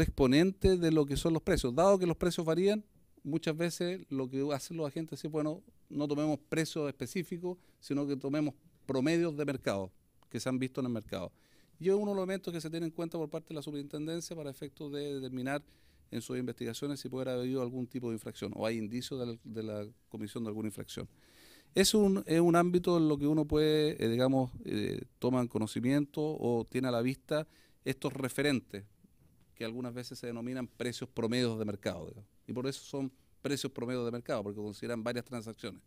exponente de lo que son los precios. Dado que los precios varían, muchas veces lo que hacen los agentes es, bueno, no tomemos precios específicos, sino que tomemos promedios de mercado que se han visto en el mercado. Y es uno de los elementos que se tiene en cuenta por parte de la superintendencia para efectos de determinar en sus investigaciones si puede haber habido algún tipo de infracción o hay indicios de la comisión de alguna infracción. Es un ámbito en lo que uno puede, toma en conocimiento o tiene a la vista estos referentes que algunas veces se denominan precios promedios de mercado, digamos. Y por eso son precios promedios de mercado, porque consideran varias transacciones.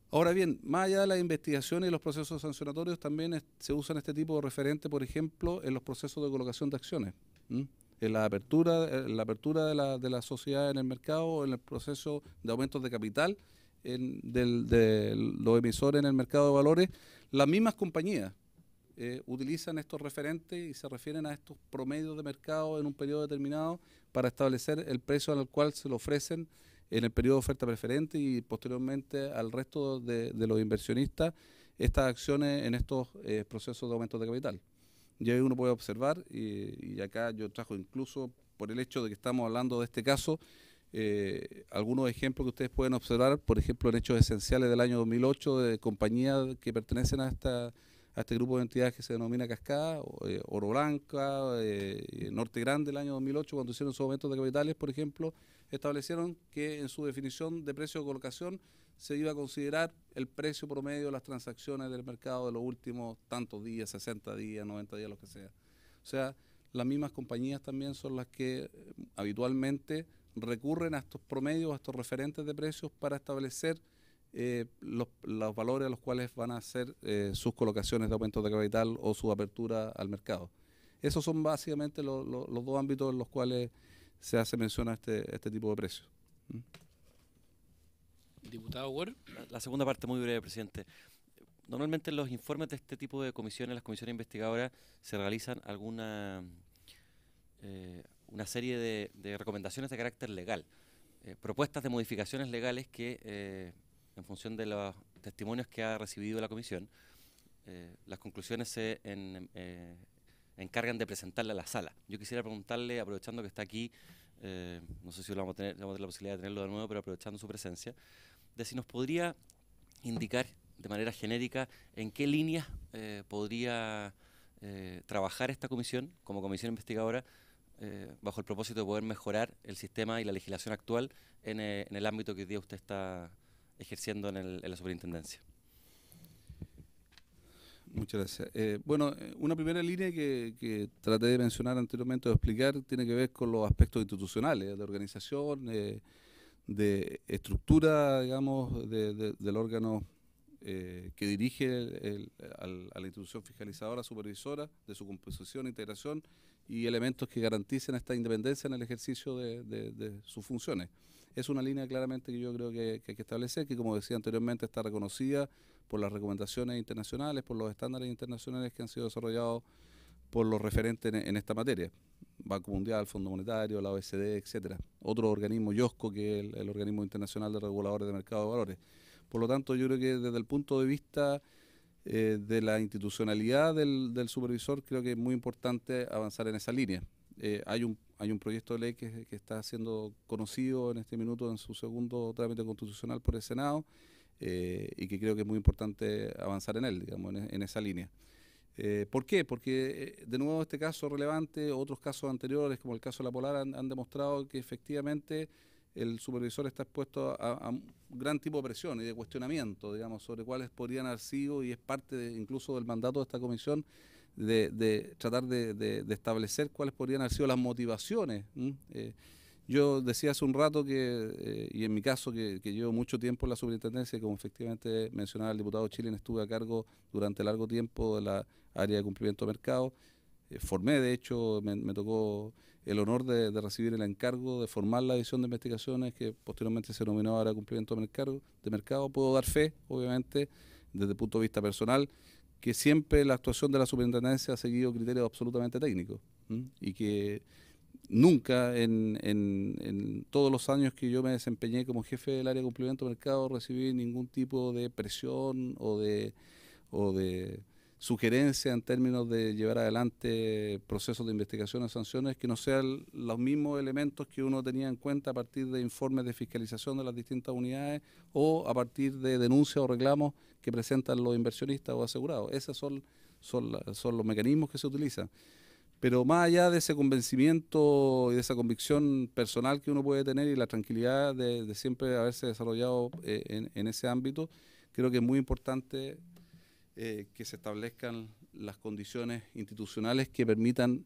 Ahora bien, más allá de las investigaciones y los procesos sancionatorios, también se usan este tipo de referentes, por ejemplo, en los procesos de colocación de acciones, en la apertura de la sociedad en el mercado, o en el proceso de aumentos de capital de los emisores en el mercado de valores. Las mismas compañías utilizan estos referentes y se refieren a estos promedios de mercado en un periodo determinado para establecer el precio al cual se lo ofrecen en el periodo de oferta preferente y posteriormente al resto de los inversionistas estas acciones en estos procesos de aumentos de capital. Y ahí uno puede observar, y acá yo trajo incluso por el hecho de que estamos hablando de este caso, algunos ejemplos que ustedes pueden observar, por ejemplo en hechos esenciales del año 2008 de compañías que pertenecen a este grupo de entidades que se denomina Cascada, Oro Blanca, Norte Grande del año 2008, cuando hicieron sus aumentos de capitales, por ejemplo, establecieron que en su definición de precio de colocación se iba a considerar el precio promedio de las transacciones del mercado de los últimos tantos días, 60 días, 90 días, lo que sea. O sea, las mismas compañías también son las que habitualmente recurren a estos promedios, a estos referentes de precios para establecer los valores a los cuales van a hacer sus colocaciones de aumentos de capital o su apertura al mercado. Esos son básicamente los dos ámbitos en los cuales se hace mención a este tipo de precios. Diputado Ward. La segunda parte muy breve, presidente. Normalmente en los informes de este tipo de comisiones, las comisiones investigadoras, se realizan una serie de recomendaciones de carácter legal, propuestas de modificaciones legales que, en función de los testimonios que ha recibido la comisión, las conclusiones se encargan de presentarle a la sala. Yo quisiera preguntarle, aprovechando que está aquí, no sé si vamos a tener la posibilidad de tenerlo de nuevo, pero aprovechando su presencia, de si nos podría indicar de manera genérica en qué líneas podría trabajar esta comisión, como comisión investigadora, bajo el propósito de poder mejorar el sistema y la legislación actual en el ámbito que hoy día usted está ejerciendo en la superintendencia. Muchas gracias. Una primera línea que traté de mencionar anteriormente o explicar tiene que ver con los aspectos institucionales, de organización, de estructura, digamos, del órgano que dirige a la institución fiscalizadora, supervisora, de su composición, integración y elementos que garanticen esta independencia en el ejercicio de sus funciones. Es una línea claramente que yo creo que hay que establecer, que como decía anteriormente está reconocida por las recomendaciones internacionales, por los estándares internacionales que han sido desarrollados por los referentes en esta materia. Banco Mundial, Fondo Monetario, la OECD, etcétera. Otro organismo, IOSCO, que es el Organismo Internacional de Reguladores de Mercado de Valores. Por lo tanto, yo creo que desde el punto de vista de la institucionalidad del supervisor, creo que es muy importante avanzar en esa línea. Hay un proyecto de ley que está siendo conocido en este minuto en su segundo trámite constitucional por el Senado y que creo que es muy importante avanzar en él, digamos, en esa línea. ¿Por qué? Porque de nuevo este caso relevante, otros casos anteriores como el caso de la Polar han demostrado que efectivamente el supervisor está expuesto a un gran tipo de presión y de cuestionamiento, digamos, sobre cuáles podrían haber sido, y es parte incluso del mandato de esta comisión, de tratar de establecer cuáles podrían haber sido las motivaciones. Yo decía hace un rato que, y en mi caso, que llevo mucho tiempo en la superintendencia, y como efectivamente mencionaba el diputado Chilin, estuve a cargo durante largo tiempo de la área de cumplimiento de mercado. Formé, de hecho, me tocó el honor de recibir el encargo de formar la división de investigaciones que posteriormente se denominó área de cumplimiento de mercado. Puedo dar fe, obviamente, desde el punto de vista personal, que siempre la actuación de la superintendencia ha seguido criterios absolutamente técnicos, y que nunca en todos los años que yo me desempeñé como jefe del área de cumplimiento de mercado recibí ningún tipo de presión o de sugerencia en términos de llevar adelante procesos de investigación o sanciones que no sean los mismos elementos que uno tenía en cuenta a partir de informes de fiscalización de las distintas unidades o a partir de denuncias o reclamos que presentan los inversionistas o asegurados. Esos son los mecanismos que se utilizan. Pero más allá de ese convencimiento y de esa convicción personal que uno puede tener y la tranquilidad de siempre haberse desarrollado en ese ámbito, creo que es muy importante que se establezcan las condiciones institucionales que permitan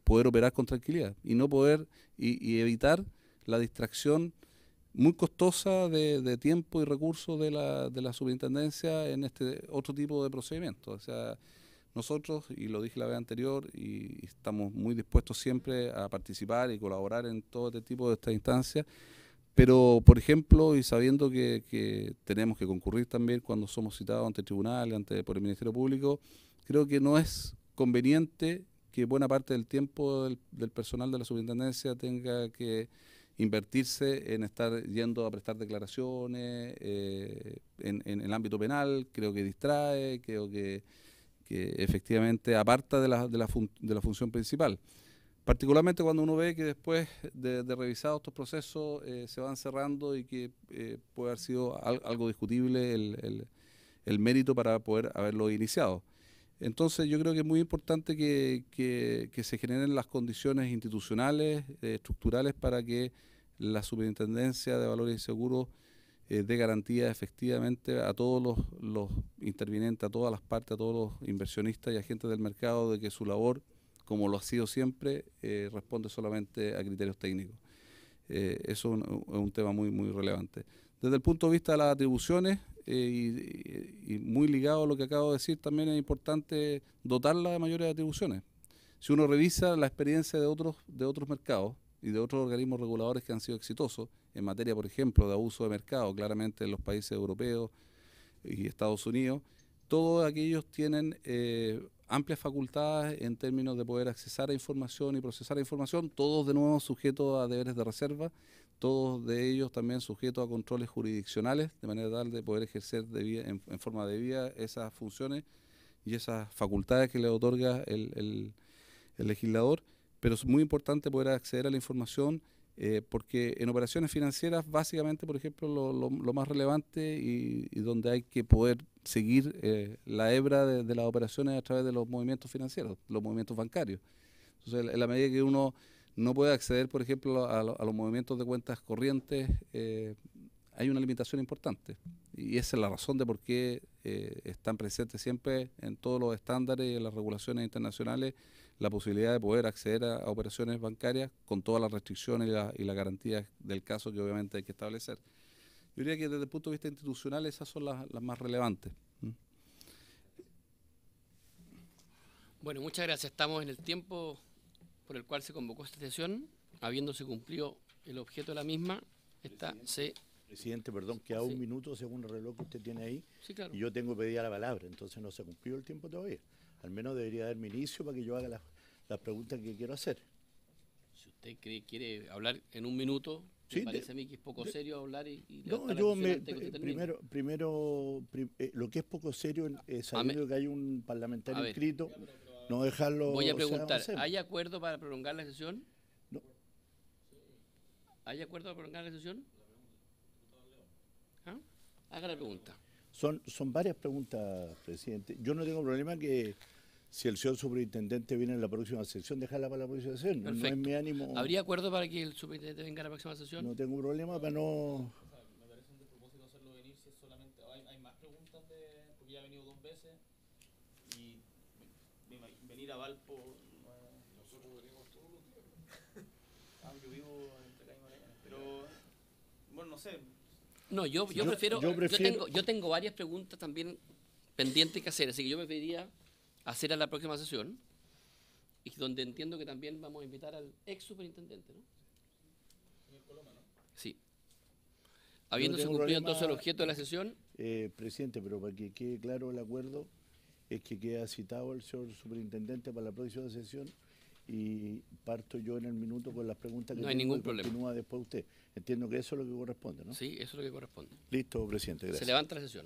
poder operar con tranquilidad y no poder y evitar la distracción muy costosa de tiempo y recursos de la superintendencia en este otro tipo de procedimientos. O sea, nosotros, y lo dije la vez anterior, y estamos muy dispuestos siempre a participar y colaborar en todo este tipo de estas instancias, pero, por ejemplo, y sabiendo que tenemos que concurrir también cuando somos citados ante tribunales, por el Ministerio Público, creo que no es conveniente que buena parte del tiempo del personal de la superintendencia tenga que invertirse en estar yendo a prestar declaraciones en el ámbito penal. Creo que distrae, creo que efectivamente aparta de la función principal. Particularmente cuando uno ve que después de revisados estos procesos se van cerrando y que puede haber sido algo discutible el mérito para poder haberlo iniciado. Entonces yo creo que es muy importante que se generen las condiciones institucionales, estructurales, para que la Superintendencia de Valores y Seguros dé garantía efectivamente a todos los intervinientes, a todas las partes, a todos los inversionistas y agentes del mercado, de que su labor, como lo ha sido siempre, responde solamente a criterios técnicos. Eso es un tema muy, muy relevante. Desde el punto de vista de las atribuciones, y muy ligado a lo que acabo de decir, también es importante dotarla de mayores atribuciones. Si uno revisa la experiencia de otros mercados y de otros organismos reguladores que han sido exitosos en materia, por ejemplo, de abuso de mercado, claramente en los países europeos y Estados Unidos, todos aquellos tienen amplias facultades en términos de poder accesar a información y procesar información, todos de nuevo sujetos a deberes de reserva, todos de ellos también sujetos a controles jurisdiccionales, de manera tal de poder ejercer en forma debida esas funciones y esas facultades que le otorga el legislador. Pero es muy importante poder acceder a la información porque en operaciones financieras, básicamente, por ejemplo, lo más relevante y donde hay que poder seguir la hebra de las operaciones a través de los movimientos financieros, los movimientos bancarios. Entonces, en la medida que uno no puede acceder, por ejemplo, a los movimientos de cuentas corrientes, hay una limitación importante. Y esa es la razón de por qué están presentes siempre en todos los estándares y en las regulaciones internacionales la posibilidad de poder acceder a operaciones bancarias con todas las restricciones y las garantías del caso que obviamente hay que establecer. Yo diría que desde el punto de vista institucional esas son las más relevantes. Bueno, muchas gracias. Estamos en el tiempo por el cual se convocó esta sesión, habiéndose cumplido el objeto de la misma. Presidente, perdón, queda un minuto según el reloj que usted tiene ahí. Sí, claro. Y yo tengo pedida la palabra, entonces no se ha cumplido el tiempo todavía. Al menos debería darme inicio para que yo haga las preguntas que quiero hacer. Si usted quiere hablar en un minuto, me parece a mí que es poco serio hablar no, yo primero lo que es poco serio es sabiendo que hay un parlamentario inscrito, no dejarlo. Voy a preguntar, ¿hay acuerdo para prolongar la sesión? No. ¿Hay acuerdo para prolongar la sesión? ¿Ah? Haga la pregunta. Son varias preguntas, presidente. Yo no tengo problema que si el señor superintendente viene en la próxima sesión, dejarla para la próxima sesión. No es mi ánimo. ¿Habría acuerdo para que el superintendente venga a la próxima sesión? No tengo problema para no. Me parece un despropósito hacerlo venir si es solamente. Hay más preguntas porque ya ha venido 2 veces. Y venir a Valpo. Nosotros venimos todos los días. Yo vivo entre acá y Magallanes, pero bueno, no sé. No, yo prefiero. Yo tengo varias preguntas también pendientes que hacer, así que yo preferiría hacer a la próxima sesión, y donde entiendo que también vamos a invitar al ex superintendente, ¿no? Señor Coloma, ¿no? Sí. Habiéndose cumplido entonces el objeto de la sesión. Presidente, pero para que quede claro el acuerdo, es que queda citado el señor superintendente para la próxima sesión y parto yo en el minuto con las preguntas que no hay ningún problema. Continúa después usted. Entiendo que eso es lo que corresponde, ¿no? Sí, eso es lo que corresponde. Listo, presidente, gracias. Se levanta la sesión.